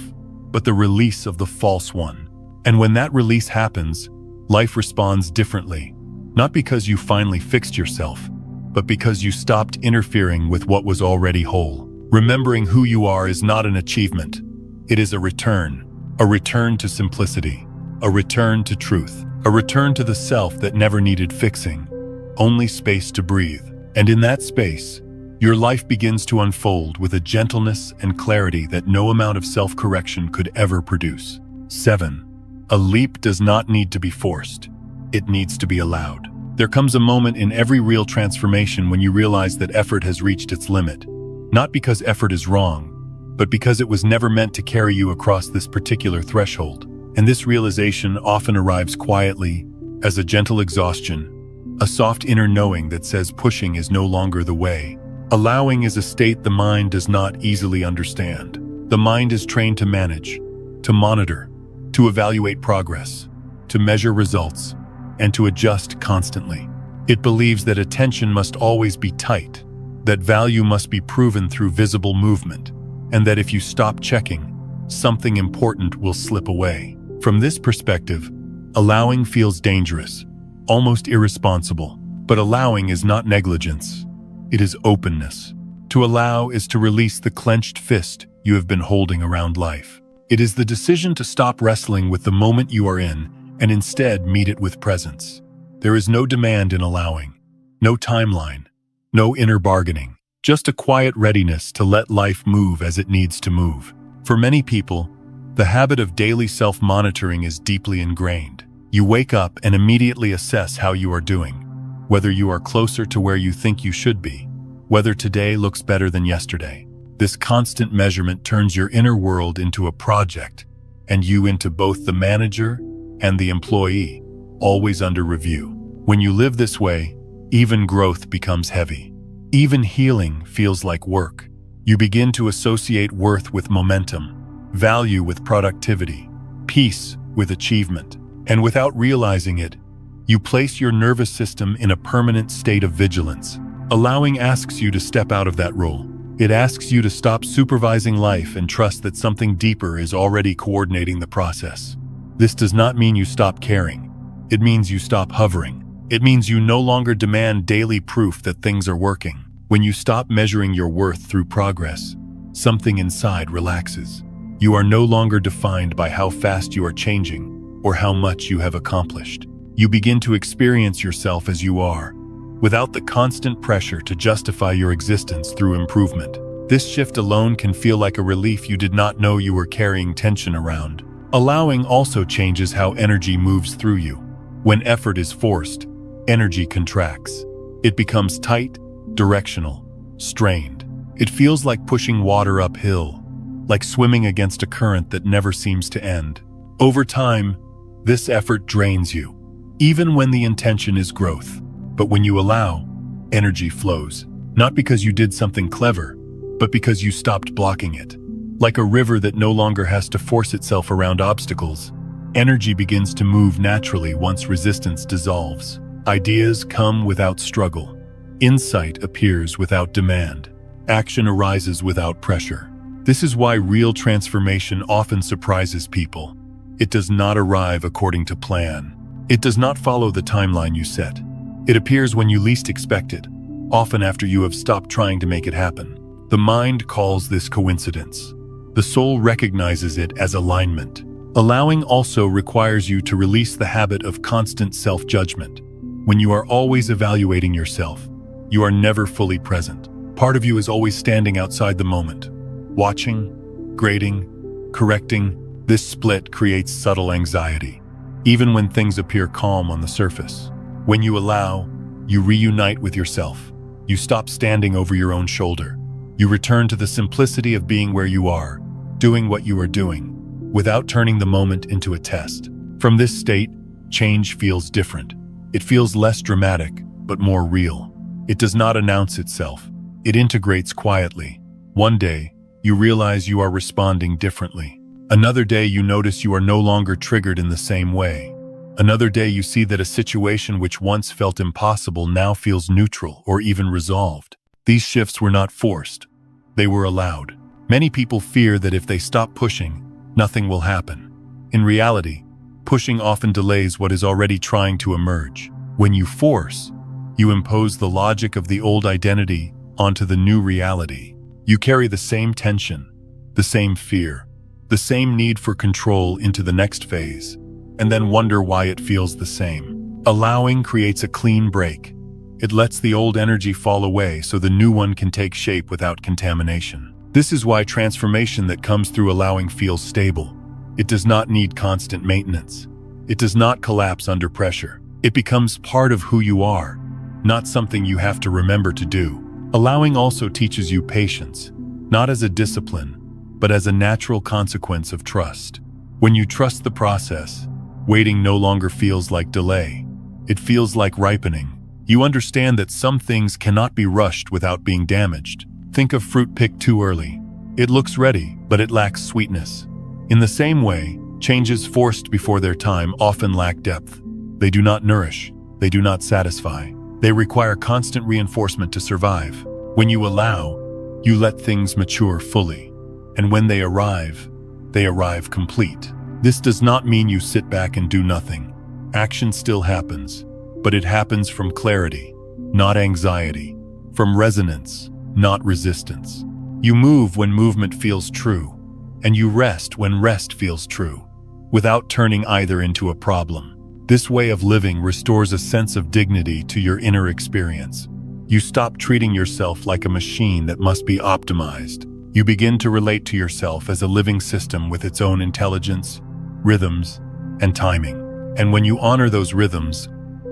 but the release of the false one. And when that release happens, life responds differently. Not because you finally fixed yourself, but because you stopped interfering with what was already whole. Remembering who you are is not an achievement. It is a return to simplicity, a return to truth, a return to the self that never needed fixing, only space to breathe. And in that space, your life begins to unfold with a gentleness and clarity that no amount of self-correction could ever produce. 7. A leap does not need to be forced. It needs to be allowed. There comes a moment in every real transformation when you realize that effort has reached its limit. Not because effort is wrong, but because it was never meant to carry you across this particular threshold. And this realization often arrives quietly, as a gentle exhaustion, a soft inner knowing that says pushing is no longer the way. Allowing is a state the mind does not easily understand. The mind is trained to manage, to monitor, to evaluate progress, to measure results, and to adjust constantly. It believes that attention must always be tight, that value must be proven through visible movement, and that if you stop checking, something important will slip away. From this perspective, allowing feels dangerous, almost irresponsible. But allowing is not negligence. It is openness. To allow is to release the clenched fist you have been holding around life. It is the decision to stop wrestling with the moment you are in and instead meet it with presence. There is no demand in allowing, no timeline, no inner bargaining, just a quiet readiness to let life move as it needs to move. For many people, the habit of daily self-monitoring is deeply ingrained. You wake up and immediately assess how you are doing, whether you are closer to where you think you should be, whether today looks better than yesterday. This constant measurement turns your inner world into a project, and you into both the manager and the employee, always under review. When you live this way, even growth becomes heavy. Even healing feels like work. You begin to associate worth with momentum, value with productivity, peace with achievement. And without realizing it, you place your nervous system in a permanent state of vigilance. Allowing asks you to step out of that role. It asks you to stop supervising life and trust that something deeper is already coordinating the process. This does not mean you stop caring. It means you stop hovering. It means you no longer demand daily proof that things are working. When you stop measuring your worth through progress, something inside relaxes. You are no longer defined by how fast you are changing or how much you have accomplished. You begin to experience yourself as you are, without the constant pressure to justify your existence through improvement. This shift alone can feel like a relief you did not know you were carrying tension around. Allowing also changes how energy moves through you. When effort is forced, energy contracts. It becomes tight, directional, strained. It feels like pushing water uphill, like swimming against a current that never seems to end. Over time, this effort drains you, even when the intention is growth. But when you allow, energy flows, not because you did something clever, but because you stopped blocking it. Like a river that no longer has to force itself around obstacles, energy begins to move naturally once resistance dissolves. Ideas come without struggle. Insight appears without demand. Action arises without pressure. This is why real transformation often surprises people. It does not arrive according to plan. It does not follow the timeline you set. It appears when you least expect it, often after you have stopped trying to make it happen. The mind calls this coincidence. The soul recognizes it as alignment. Allowing also requires you to release the habit of constant self-judgment. When you are always evaluating yourself, you are never fully present. Part of you is always standing outside the moment, watching, grading, correcting. This split creates subtle anxiety, even when things appear calm on the surface. When you allow, you reunite with yourself. You stop standing over your own shoulder. You return to the simplicity of being where you are, doing what you are doing, without turning the moment into a test. From this state, change feels different. It feels less dramatic, but more real. It does not announce itself. It integrates quietly. One day, you realize you are responding differently. Another day, you notice you are no longer triggered in the same way. Another day, you see that a situation which once felt impossible now feels neutral or even resolved. These shifts were not forced. They were allowed. Many people fear that if they stop pushing, nothing will happen. In reality, pushing often delays what is already trying to emerge. When you force, you impose the logic of the old identity onto the new reality. You carry the same tension, the same fear, the same need for control into the next phase, and then wonder why it feels the same. Allowing creates a clean break. It lets the old energy fall away so the new one can take shape without contamination. This is why transformation that comes through allowing feels stable. It does not need constant maintenance. It does not collapse under pressure. It becomes part of who you are, not something you have to remember to do. Allowing also teaches you patience, not as a discipline, but as a natural consequence of trust. When you trust the process, waiting no longer feels like delay. It feels like ripening. You understand that some things cannot be rushed without being damaged. Think of fruit picked too early. It looks ready, but it lacks sweetness. In the same way, changes forced before their time often lack depth. They do not nourish. They do not satisfy. They require constant reinforcement to survive. When you allow, you let things mature fully. And when they arrive complete. This does not mean you sit back and do nothing. Action still happens, but it happens from clarity, not anxiety, from resonance, not resistance. You move when movement feels true, and you rest when rest feels true, without turning either into a problem. This way of living restores a sense of dignity to your inner experience. You stop treating yourself like a machine that must be optimized. You begin to relate to yourself as a living system with its own intelligence, rhythms, and timing. And when you honor those rhythms,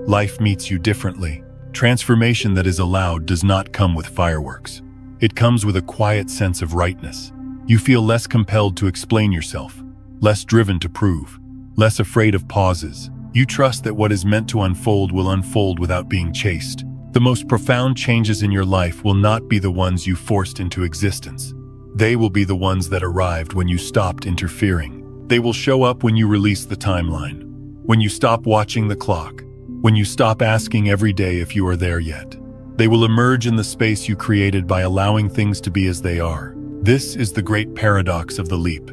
life meets you differently. Transformation that is allowed does not come with fireworks. It comes with a quiet sense of rightness. You feel less compelled to explain yourself, less driven to prove, less afraid of pauses. You trust that what is meant to unfold will unfold without being chased. The most profound changes in your life will not be the ones you forced into existence. They will be the ones that arrived when you stopped interfering. They will show up when you release the timeline, when you stop watching the clock, when you stop asking every day if you are there yet. They will emerge in the space you created by allowing things to be as they are. This is the great paradox of the leap.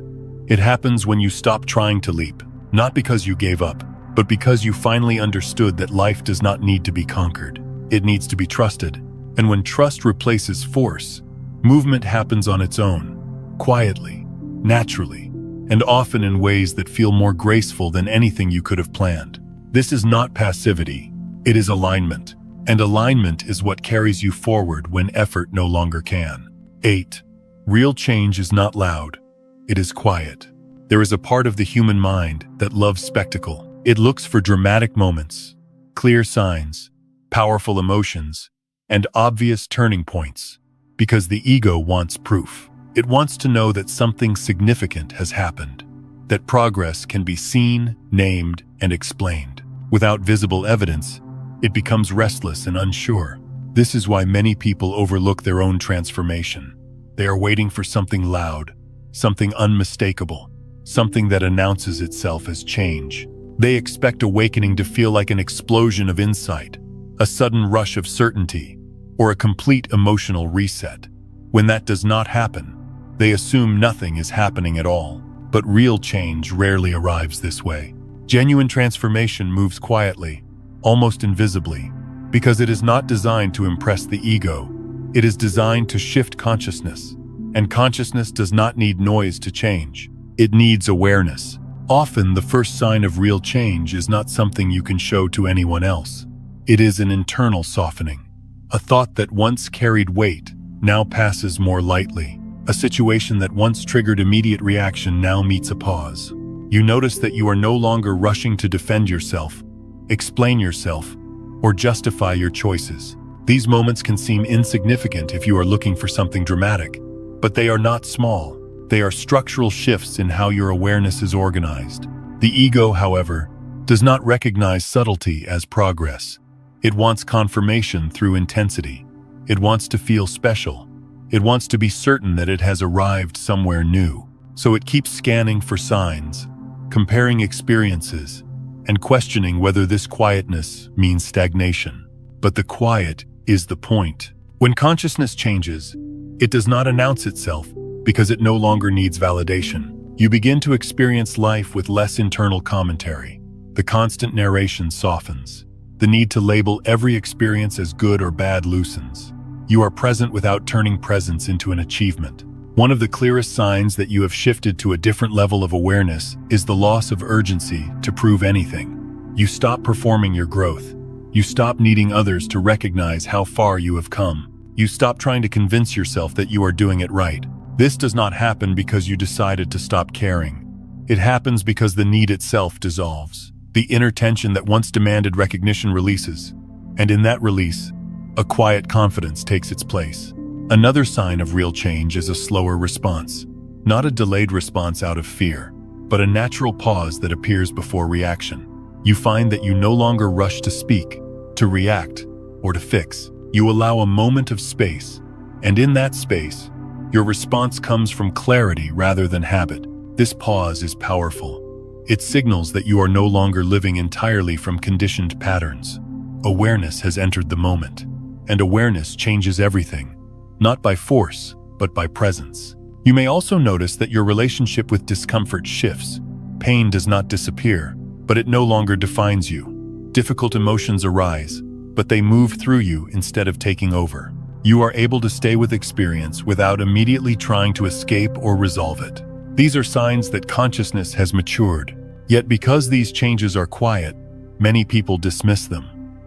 It happens when you stop trying to leap, not because you gave up, but because you finally understood that life does not need to be conquered. It needs to be trusted. And when trust replaces force, movement happens on its own, quietly, naturally, and often in ways that feel more graceful than anything you could have planned. This is not passivity, it is alignment. And alignment is what carries you forward when effort no longer can. 8. Real change is not loud. It is quiet. There is a part of the human mind that loves spectacle. It looks for dramatic moments, clear signs, powerful emotions, and obvious turning points, because the ego wants proof. It wants to know that something significant has happened, that progress can be seen, named, and explained. Without visible evidence, it becomes restless and unsure. This is why many people overlook their own transformation. They are waiting for something loud, something unmistakable, something that announces itself as change. They expect awakening to feel like an explosion of insight, a sudden rush of certainty, or a complete emotional reset. When that does not happen, they assume nothing is happening at all. But real change rarely arrives this way. Genuine transformation moves quietly, almost invisibly, because it is not designed to impress the ego. It is designed to shift consciousness, and consciousness does not need noise to change. It needs awareness. Often, the first sign of real change is not something you can show to anyone else. It is an internal softening. A thought that once carried weight now passes more lightly. A situation that once triggered immediate reaction now meets a pause. You notice that you are no longer rushing to defend yourself, explain yourself, or justify your choices. These moments can seem insignificant if you are looking for something dramatic, but they are not small. They are structural shifts in how your awareness is organized. The ego, however, does not recognize subtlety as progress. It wants confirmation through intensity. It wants to feel special. It wants to be certain that it has arrived somewhere new. So it keeps scanning for signs, comparing experiences, and questioning whether this quietness means stagnation. But the quiet is the point. When consciousness changes, it does not announce itself because it no longer needs validation. You begin to experience life with less internal commentary. The constant narration softens. The need to label every experience as good or bad loosens. You are present without turning presence into an achievement. One of the clearest signs that you have shifted to a different level of awareness is the loss of urgency to prove anything. You stop performing your growth. You stop needing others to recognize how far you have come. You stop trying to convince yourself that you are doing it right. This does not happen because you decided to stop caring. It happens because the need itself dissolves. The inner tension that once demanded recognition releases, and in that release, a quiet confidence takes its place. Another sign of real change is a slower response. Not a delayed response out of fear, but a natural pause that appears before reaction. You find that you no longer rush to speak, to react, or to fix. You allow a moment of space, and in that space, your response comes from clarity rather than habit. This pause is powerful. It signals that you are no longer living entirely from conditioned patterns. Awareness has entered the moment. And awareness changes everything, not by force, but by presence. You may also notice that your relationship with discomfort shifts. Pain does not disappear, but it no longer defines you. Difficult emotions arise, but they move through you instead of taking over. You are able to stay with experience without immediately trying to escape or resolve it. These are signs that consciousness has matured. Yet because these changes are quiet, many people dismiss them.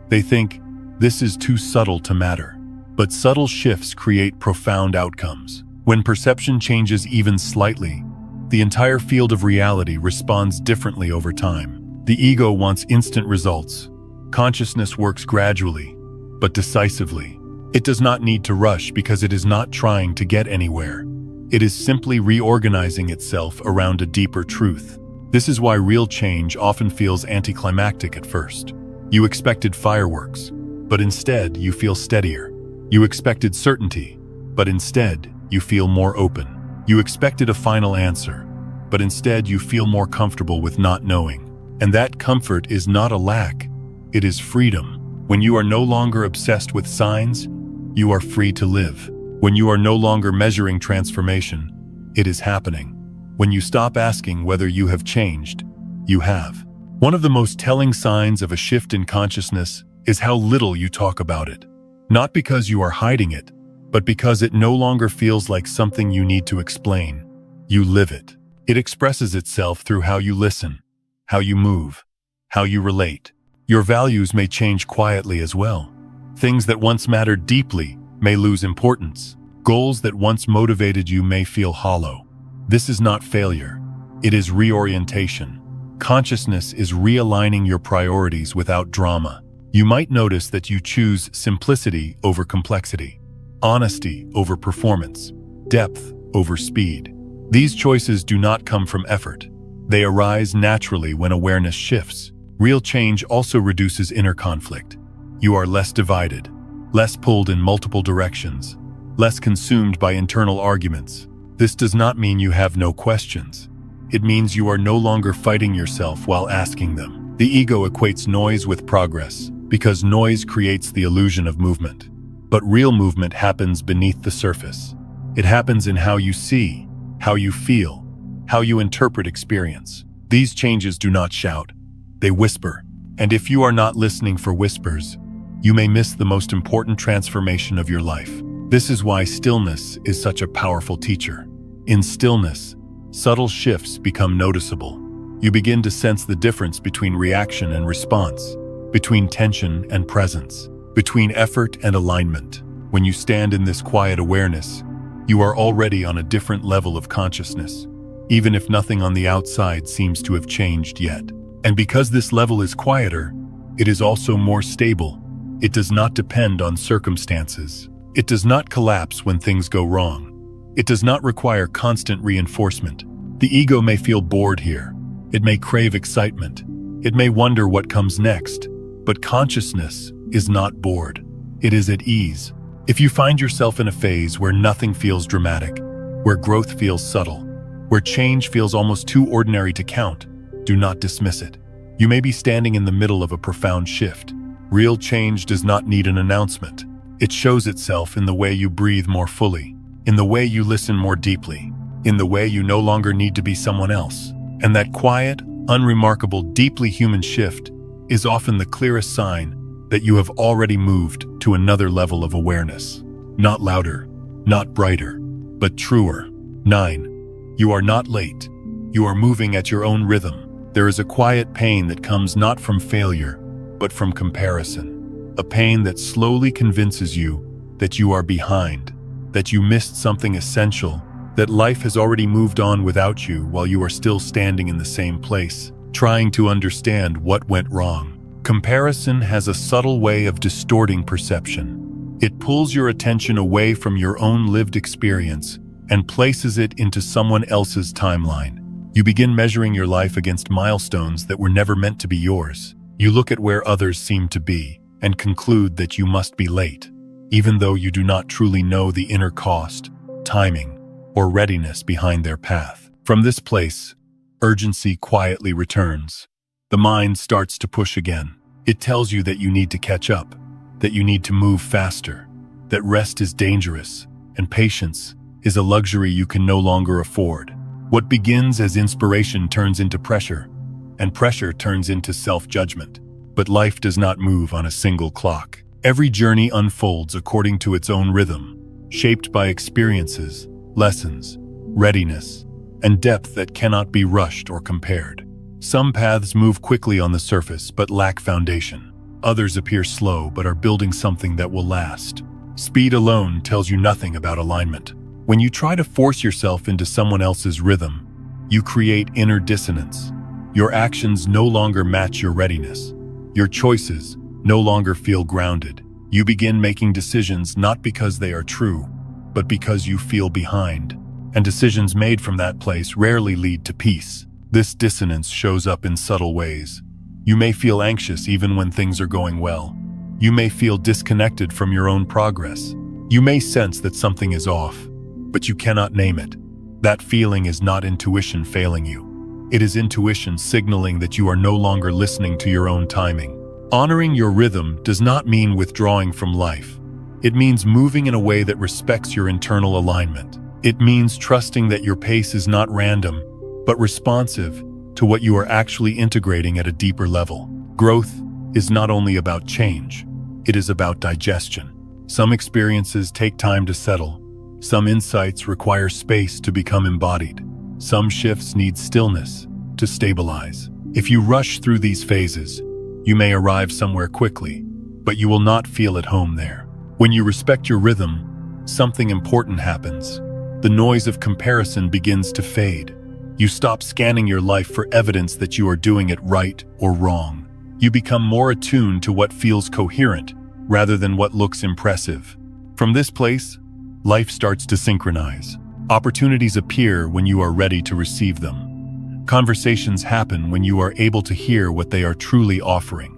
They think, this is too subtle to matter. But subtle shifts create profound outcomes. When perception changes even slightly, the entire field of reality responds differently over time. The ego wants instant results. Consciousness works gradually, but decisively. It does not need to rush because it is not trying to get anywhere. It is simply reorganizing itself around a deeper truth. This is why real change often feels anticlimactic at first. You expected fireworks, but instead you feel steadier. You expected certainty, but instead you feel more open. You expected a final answer, but instead you feel more comfortable with not knowing. And that comfort is not a lack, it is freedom. When you are no longer obsessed with signs, you are free to live. When you are no longer measuring transformation, it is happening. When you stop asking whether you have changed, you have. One of the most telling signs of a shift in consciousness is how little you talk about it. Not because you are hiding it, but because it no longer feels like something you need to explain. You live it. It expresses itself through how you listen, how you move, how you relate. Your values may change quietly as well. Things that once mattered deeply may lose importance. Goals that once motivated you may feel hollow. This is not failure. It is reorientation. Consciousness is realigning your priorities without drama. You might notice that you choose simplicity over complexity, honesty over performance, depth over speed. These choices do not come from effort. They arise naturally when awareness shifts. Real change also reduces inner conflict. You are less divided, less pulled in multiple directions, less consumed by internal arguments. This does not mean you have no questions. It means you are no longer fighting yourself while asking them. The ego equates noise with progress because noise creates the illusion of movement. But real movement happens beneath the surface. It happens in how you see, how you feel, how you interpret experience. These changes do not shout, they whisper. And if you are not listening for whispers, you may miss the most important transformation of your life. This is why stillness is such a powerful teacher. In stillness, subtle shifts become noticeable. You begin to sense the difference between reaction and response, between tension and presence, between effort and alignment. When you stand in this quiet awareness, you are already on a different level of consciousness, even if nothing on the outside seems to have changed yet. And because this level is quieter, it is also more stable. It does not depend on circumstances. It does not collapse when things go wrong. It does not require constant reinforcement. The ego may feel bored here. It may crave excitement. It may wonder what comes next. But consciousness is not bored. It is at ease. If you find yourself in a phase where nothing feels dramatic, where growth feels subtle, where change feels almost too ordinary to count, do not dismiss it. You may be standing in the middle of a profound shift. Real change does not need an announcement. It shows itself in the way you breathe more fully, in the way you listen more deeply, in the way you no longer need to be someone else. And that quiet, unremarkable, deeply human shift is often the clearest sign that you have already moved to another level of awareness. Not louder, not brighter, but truer. 9. You are not late. You are moving at your own rhythm. There is a quiet pain that comes not from failure, but from comparison. A pain that slowly convinces you that you are behind, that you missed something essential, that life has already moved on without you while you are still standing in the same place, trying to understand what went wrong. Comparison has a subtle way of distorting perception. It pulls your attention away from your own lived experience and places it into someone else's timeline. You begin measuring your life against milestones that were never meant to be yours. You look at where others seem to be and conclude that you must be late, even though you do not truly know the inner cost, timing, or readiness behind their path. From this place, urgency quietly returns. The mind starts to push again. It tells you that you need to catch up, that you need to move faster, that rest is dangerous, and patience is a luxury you can no longer afford. What begins as inspiration turns into pressure, and pressure turns into self-judgment. But life does not move on a single clock. Every journey unfolds according to its own rhythm, shaped by experiences, lessons, readiness, and depth that cannot be rushed or compared. Some paths move quickly on the surface but lack foundation. Others appear slow but are building something that will last. Speed alone tells you nothing about alignment. When you try to force yourself into someone else's rhythm, you create inner dissonance. Your actions no longer match your readiness. Your choices no longer feel grounded. You begin making decisions not because they are true, but because you feel behind. And decisions made from that place rarely lead to peace. This dissonance shows up in subtle ways. You may feel anxious even when things are going well. You may feel disconnected from your own progress. You may sense that something is off, but you cannot name it. That feeling is not intuition failing you. It is intuition signaling that you are no longer listening to your own timing. Honoring your rhythm does not mean withdrawing from life. It means moving in a way that respects your internal alignment. It means trusting that your pace is not random, but responsive to what you are actually integrating at a deeper level. Growth is not only about change, it is about digestion. Some experiences take time to settle. Some insights require space to become embodied. Some shifts need stillness to stabilize. If you rush through these phases, you may arrive somewhere quickly, but you will not feel at home there. When you respect your rhythm, something important happens. The noise of comparison begins to fade. You stop scanning your life for evidence that you are doing it right or wrong. You become more attuned to what feels coherent rather than what looks impressive. From this place, life starts to synchronize. Opportunities appear when you are ready to receive them. Conversations happen when you are able to hear what they are truly offering.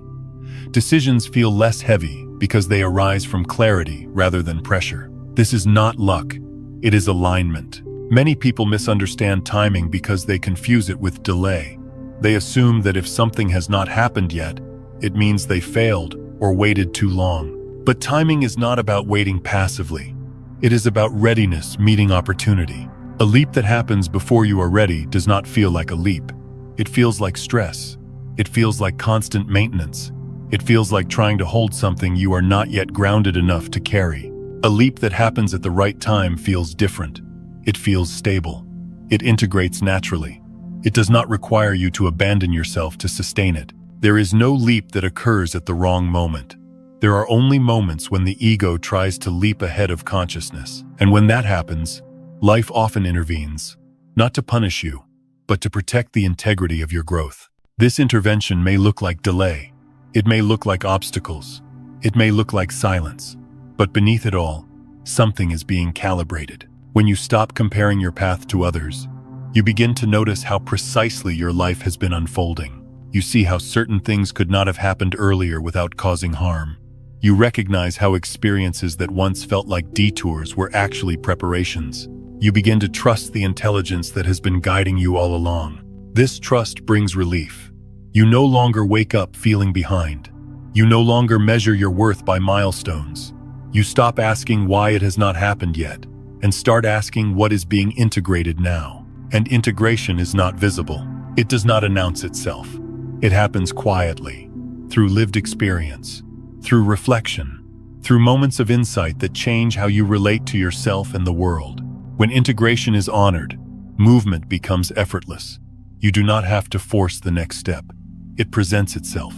Decisions feel less heavy because they arise from clarity rather than pressure. This is not luck, it is alignment. Many people misunderstand timing because they confuse it with delay. They assume that if something has not happened yet, it means they failed or waited too long. But timing is not about waiting passively. It is about readiness meeting opportunity. A leap that happens before you are ready does not feel like a leap. It feels like stress. It feels like constant maintenance. It feels like trying to hold something you are not yet grounded enough to carry. A leap that happens at the right time feels different. It feels stable. It integrates naturally. It does not require you to abandon yourself to sustain it. There is no leap that occurs at the wrong moment. There are only moments when the ego tries to leap ahead of consciousness. And when that happens, life often intervenes, not to punish you, but to protect the integrity of your growth. This intervention may look like delay. It may look like obstacles. It may look like silence. But beneath it all, something is being calibrated. When you stop comparing your path to others, you begin to notice how precisely your life has been unfolding. You see how certain things could not have happened earlier without causing harm. You recognize how experiences that once felt like detours were actually preparations. You begin to trust the intelligence that has been guiding you all along. This trust brings relief. You no longer wake up feeling behind. You no longer measure your worth by milestones. You stop asking why it has not happened yet, and start asking what is being integrated now. And integration is not visible. It does not announce itself. It happens quietly, through lived experience, through reflection, through moments of insight that change how you relate to yourself and the world. When integration is honored, movement becomes effortless. You do not have to force the next step. It presents itself.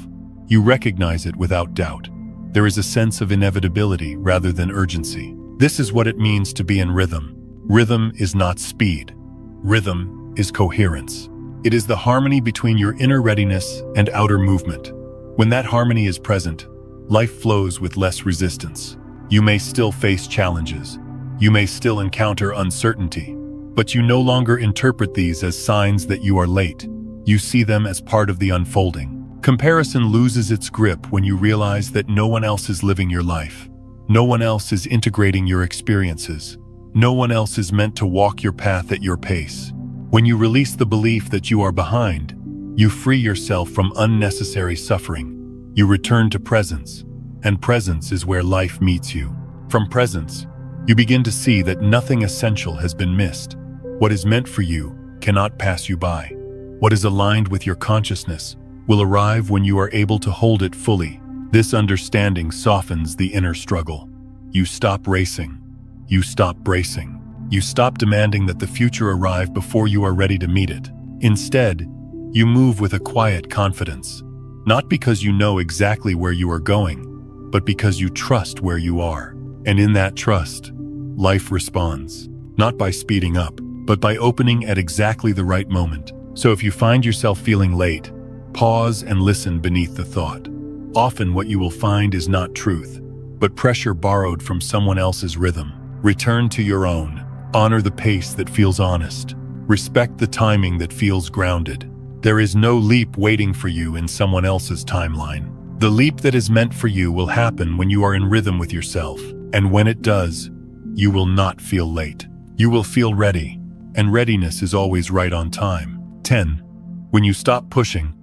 You recognize it without doubt. There is a sense of inevitability rather than urgency. This is what it means to be in rhythm. Rhythm is not speed. Rhythm is coherence. It is the harmony between your inner readiness and outer movement. When that harmony is present, life flows with less resistance. You may still face challenges. You may still encounter uncertainty, but you no longer interpret these as signs that you are late. You see them as part of the unfolding. Comparison loses its grip when you realize that no one else is living your life. No one else is integrating your experiences. No one else is meant to walk your path at your pace. When you release the belief that you are behind, you free yourself from unnecessary suffering. You return to presence, and presence is where life meets you. From presence, you begin to see that nothing essential has been missed. What is meant for you cannot pass you by. What is aligned with your consciousness will arrive when you are able to hold it fully. This understanding softens the inner struggle. You stop racing. You stop bracing. You stop demanding that the future arrive before you are ready to meet it. Instead, you move with a quiet confidence, not because you know exactly where you are going, but because you trust where you are. And in that trust, life responds, not by speeding up, but by opening at exactly the right moment. So if you find yourself feeling late, pause and listen beneath the thought. Often what you will find is not truth, but pressure borrowed from someone else's rhythm. Return to your own. Honor the pace that feels honest. Respect the timing that feels grounded. There is no leap waiting for you in someone else's timeline. The leap that is meant for you will happen when you are in rhythm with yourself. And when it does, you will not feel late. You will feel ready. And readiness is always right on time. 10. When you stop pushing,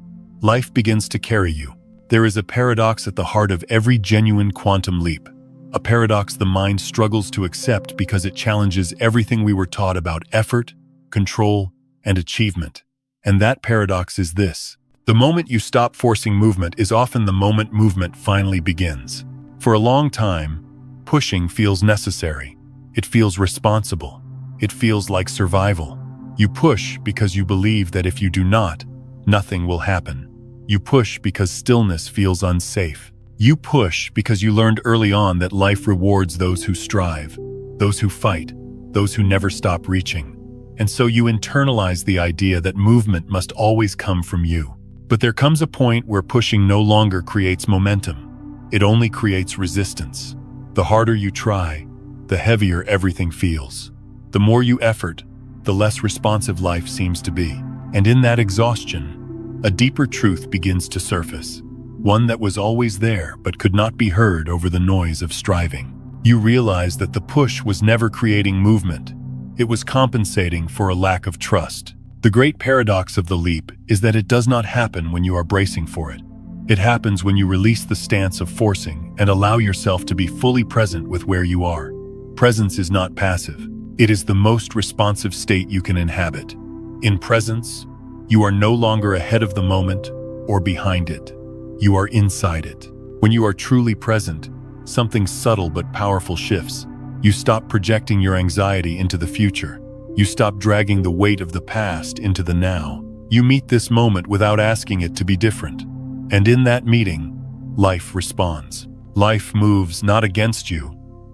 life begins to carry you. There is a paradox at the heart of every genuine quantum leap. A paradox the mind struggles to accept because it challenges everything we were taught about effort, control, and achievement. And that paradox is this: the moment you stop forcing movement is often the moment movement finally begins. For a long time, pushing feels necessary. It feels responsible. It feels like survival. You push because you believe that if you do not, nothing will happen. You push because stillness feels unsafe. You push because you learned early on that life rewards those who strive, those who fight, those who never stop reaching. And so you internalize the idea that movement must always come from you. But there comes a point where pushing no longer creates momentum. It only creates resistance. The harder you try, the heavier everything feels. The more you effort, the less responsive life seems to be. And in that exhaustion, a deeper truth begins to surface. One that was always there but could not be heard over the noise of striving. You realize that the push was never creating movement. It was compensating for a lack of trust. The great paradox of the leap is that it does not happen when you are bracing for it. It happens when you release the stance of forcing and allow yourself to be fully present with where you are. Presence is not passive. It is the most responsive state you can inhabit. In presence, you are no longer ahead of the moment or behind it. You are inside it. When you are truly present, something subtle but powerful shifts. You stop projecting your anxiety into the future. You stop dragging the weight of the past into the now. You meet this moment without asking it to be different. And in that meeting, life responds. Life moves not against you,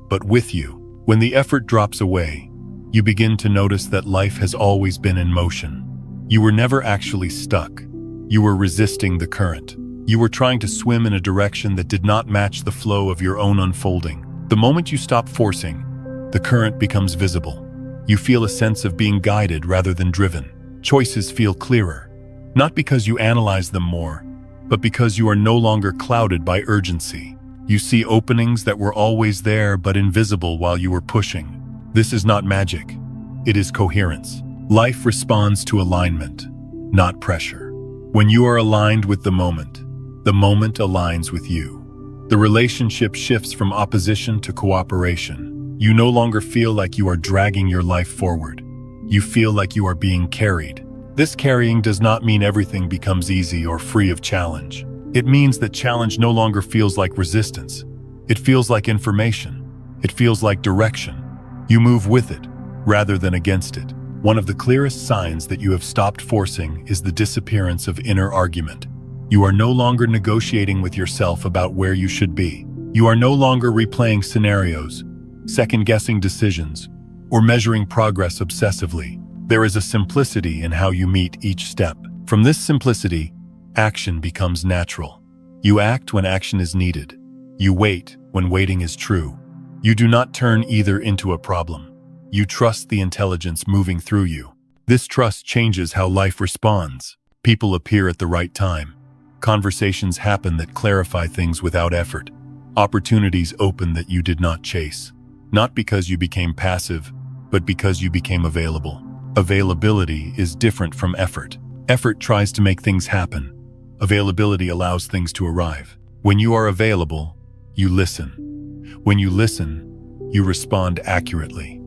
but with you. When the effort drops away, you begin to notice that life has always been in motion. You were never actually stuck. You were resisting the current. You were trying to swim in a direction that did not match the flow of your own unfolding. The moment you stop forcing, the current becomes visible. You feel a sense of being guided rather than driven. Choices feel clearer, not because you analyze them more, but because you are no longer clouded by urgency. You see openings that were always there but invisible while you were pushing. This is not magic. It is coherence. Life responds to alignment, not pressure. When you are aligned with the moment aligns with you. The relationship shifts from opposition to cooperation. You no longer feel like you are dragging your life forward. You feel like you are being carried. This carrying does not mean everything becomes easy or free of challenge. It means that challenge no longer feels like resistance. It feels like information. It feels like direction. You move with it, rather than against it. One of the clearest signs that you have stopped forcing is the disappearance of inner argument. You are no longer negotiating with yourself about where you should be. You are no longer replaying scenarios, second-guessing decisions, or measuring progress obsessively. There is a simplicity in how you meet each step. From this simplicity, action becomes natural. You act when action is needed. You wait when waiting is true. You do not turn either into a problem. You trust the intelligence moving through you. This trust changes how life responds. People appear at the right time. Conversations happen that clarify things without effort. Opportunities open that you did not chase. Not because you became passive, but because you became available. Availability is different from effort. Effort tries to make things happen. Availability allows things to arrive. When you are available, you listen. When you listen, you respond accurately.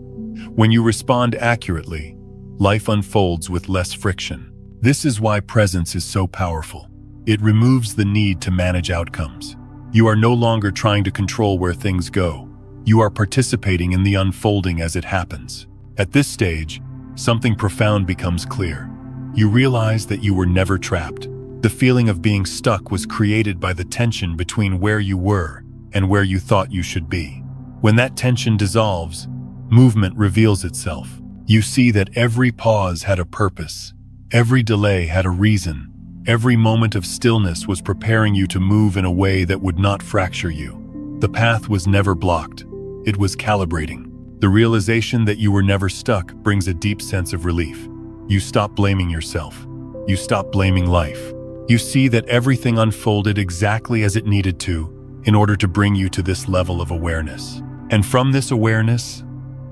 When you respond accurately, life unfolds with less friction. This is why presence is so powerful. It removes the need to manage outcomes. You are no longer trying to control where things go. You are participating in the unfolding as it happens. At this stage, something profound becomes clear. You realize that you were never trapped. The feeling of being stuck was created by the tension between where you were and where you thought you should be. When that tension dissolves, movement reveals itself. You see that every pause had a purpose. Every delay had a reason. Every moment of stillness was preparing you to move in a way that would not fracture you. The path was never blocked. It was calibrating. The realization that you were never stuck brings a deep sense of relief. You stop blaming yourself. You stop blaming life. You see that everything unfolded exactly as it needed to in order to bring you to this level of awareness. And from this awareness,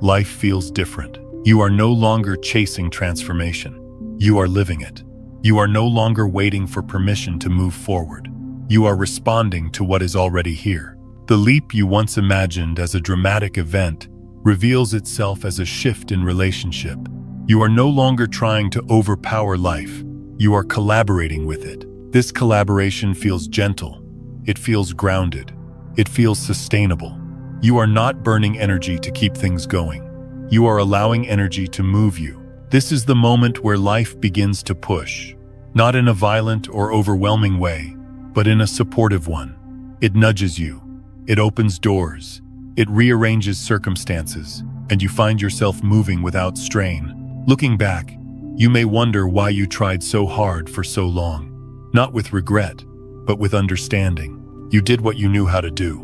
life feels different. You are no longer chasing transformation. You are living it. You are no longer waiting for permission to move forward. You are responding to what is already here. The leap you once imagined as a dramatic event reveals itself as a shift in relationship. You are no longer trying to overpower life. You are collaborating with it. This collaboration feels gentle. It feels grounded. It feels sustainable. You are not burning energy to keep things going. You are allowing energy to move you. This is the moment where life begins to push, not in a violent or overwhelming way, but in a supportive one. It nudges you. It opens doors. It rearranges circumstances, and you find yourself moving without strain. Looking back, you may wonder why you tried so hard for so long. Not with regret, but with understanding. You did what you knew how to do,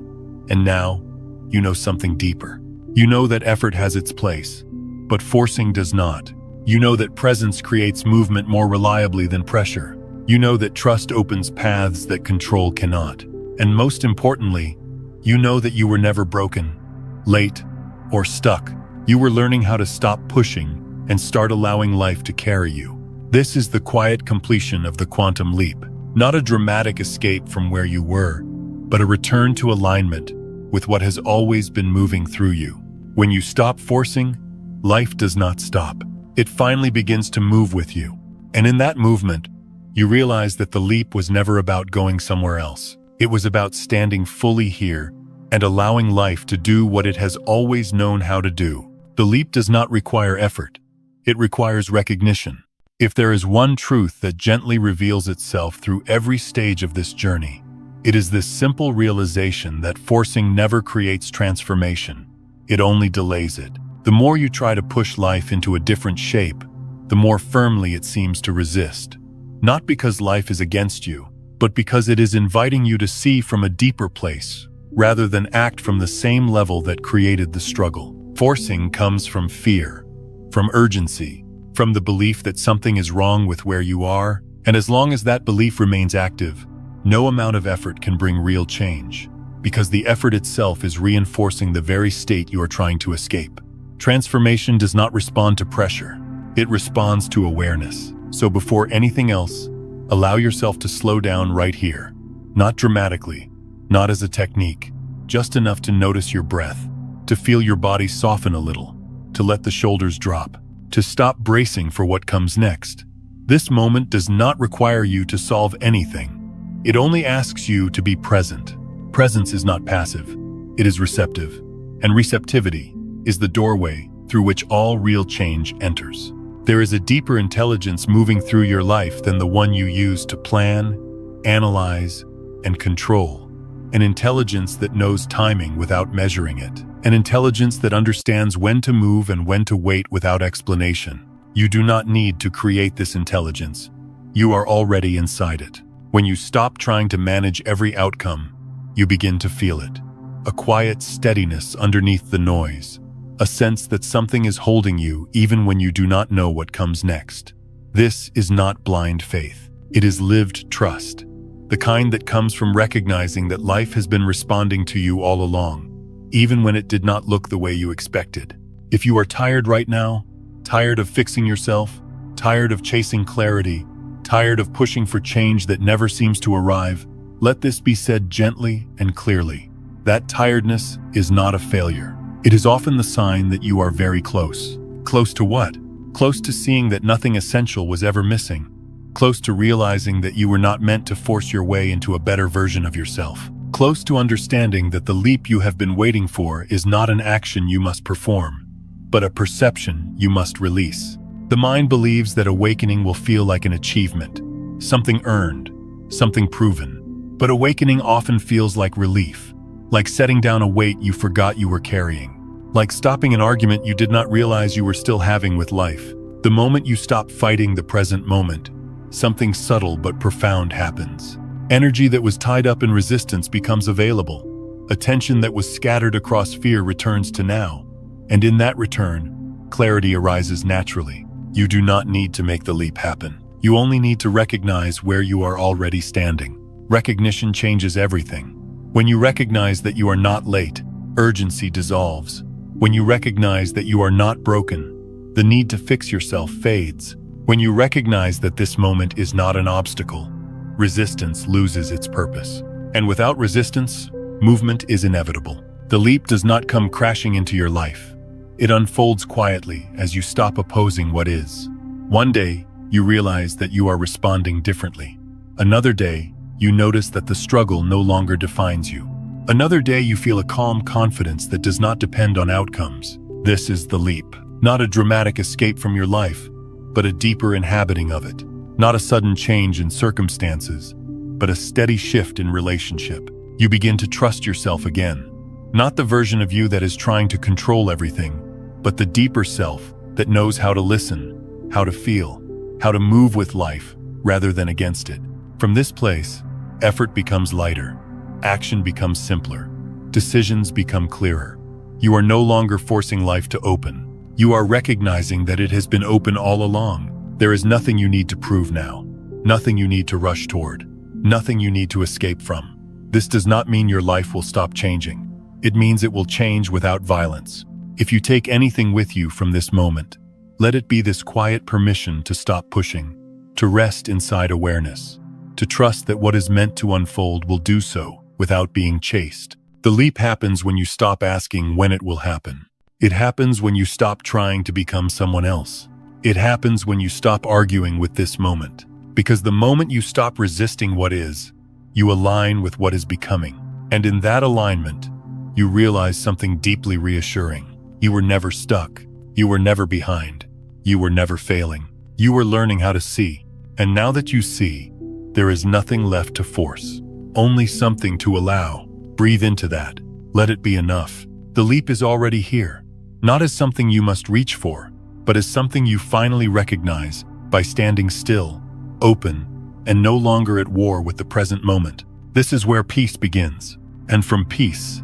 and now you know something deeper. You know that effort has its place, but forcing does not. You know that presence creates movement more reliably than pressure. You know that trust opens paths that control cannot. And most importantly, you know that you were never broken, late, or stuck. You were learning how to stop pushing and start allowing life to carry you. This is the quiet completion of the quantum leap. Not a dramatic escape from where you were, but a return to alignment with what has always been moving through you. When you stop forcing, life does not stop. It finally begins to move with you. And in that movement, you realize that the leap was never about going somewhere else. It was about standing fully here and allowing life to do what it has always known how to do. The leap does not require effort. It requires recognition. If there is one truth that gently reveals itself through every stage of this journey, it is this simple realization that forcing never creates transformation. It only delays it. The more you try to push life into a different shape, the more firmly it seems to resist. Not because life is against you, but because it is inviting you to see from a deeper place, rather than act from the same level that created the struggle. Forcing comes from fear, from urgency, from the belief that something is wrong with where you are, and as long as that belief remains active, no amount of effort can bring real change, because the effort itself is reinforcing the very state you are trying to escape. Transformation does not respond to pressure. It responds to awareness. So before anything else, allow yourself to slow down right here. Not dramatically, not as a technique, just enough to notice your breath, to feel your body soften a little, to let the shoulders drop, to stop bracing for what comes next. This moment does not require you to solve anything. It only asks you to be present. Presence is not passive, it is receptive, and receptivity is the doorway through which all real change enters. There is a deeper intelligence moving through your life than the one you use to plan, analyze, and control. An intelligence that knows timing without measuring it. An intelligence that understands when to move and when to wait without explanation. You do not need to create this intelligence. You are already inside it. When you stop trying to manage every outcome, you begin to feel it. A quiet steadiness underneath the noise. A sense that something is holding you even when you do not know what comes next. This is not blind faith. It is lived trust. The kind that comes from recognizing that life has been responding to you all along, even when it did not look the way you expected. If you are tired right now, tired of fixing yourself, tired of chasing clarity, tired of pushing for change that never seems to arrive, let this be said gently and clearly. That tiredness is not a failure. It is often the sign that you are very close. Close to what? Close to seeing that nothing essential was ever missing. Close to realizing that you were not meant to force your way into a better version of yourself. Close to understanding that the leap you have been waiting for is not an action you must perform, but a perception you must release. The mind believes that awakening will feel like an achievement, something earned, something proven. But awakening often feels like relief, like setting down a weight you forgot you were carrying, like stopping an argument you did not realize you were still having with life. The moment you stop fighting the present moment, something subtle but profound happens. Energy that was tied up in resistance becomes available. Attention that was scattered across fear returns to now. And in that return, clarity arises naturally. You do not need to make the leap happen. You only need to recognize where you are already standing. Recognition changes everything. When you recognize that you are not late, urgency dissolves. When you recognize that you are not broken, the need to fix yourself fades. When you recognize that this moment is not an obstacle, resistance loses its purpose. And without resistance, movement is inevitable. The leap does not come crashing into your life. It unfolds quietly as you stop opposing what is. One day, you realize that you are responding differently. Another day, you notice that the struggle no longer defines you. Another day, you feel a calm confidence that does not depend on outcomes. This is the leap. Not a dramatic escape from your life, but a deeper inhabiting of it. Not a sudden change in circumstances, but a steady shift in relationship. You begin to trust yourself again. Not the version of you that is trying to control everything, but the deeper self that knows how to listen, how to feel, how to move with life rather than against it. From this place, effort becomes lighter, action becomes simpler, decisions become clearer. You are no longer forcing life to open. You are recognizing that it has been open all along. There is nothing you need to prove now, nothing you need to rush toward, nothing you need to escape from. This does not mean your life will stop changing. It means it will change without violence. If you take anything with you from this moment, let it be this quiet permission to stop pushing, to rest inside awareness, to trust that what is meant to unfold will do so without being chased. The leap happens when you stop asking when it will happen. It happens when you stop trying to become someone else. It happens when you stop arguing with this moment. Because the moment you stop resisting what is, you align with what is becoming. And in that alignment, you realize something deeply reassuring. You were never stuck. You were never behind. You were never failing. You were learning how to see. And now that you see, there is nothing left to force. Only something to allow. Breathe into that. Let it be enough. The leap is already here. Not as something you must reach for, but as something you finally recognize by standing still, open, and no longer at war with the present moment. This is where peace begins. And from peace,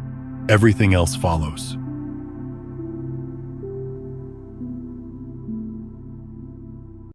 everything else follows.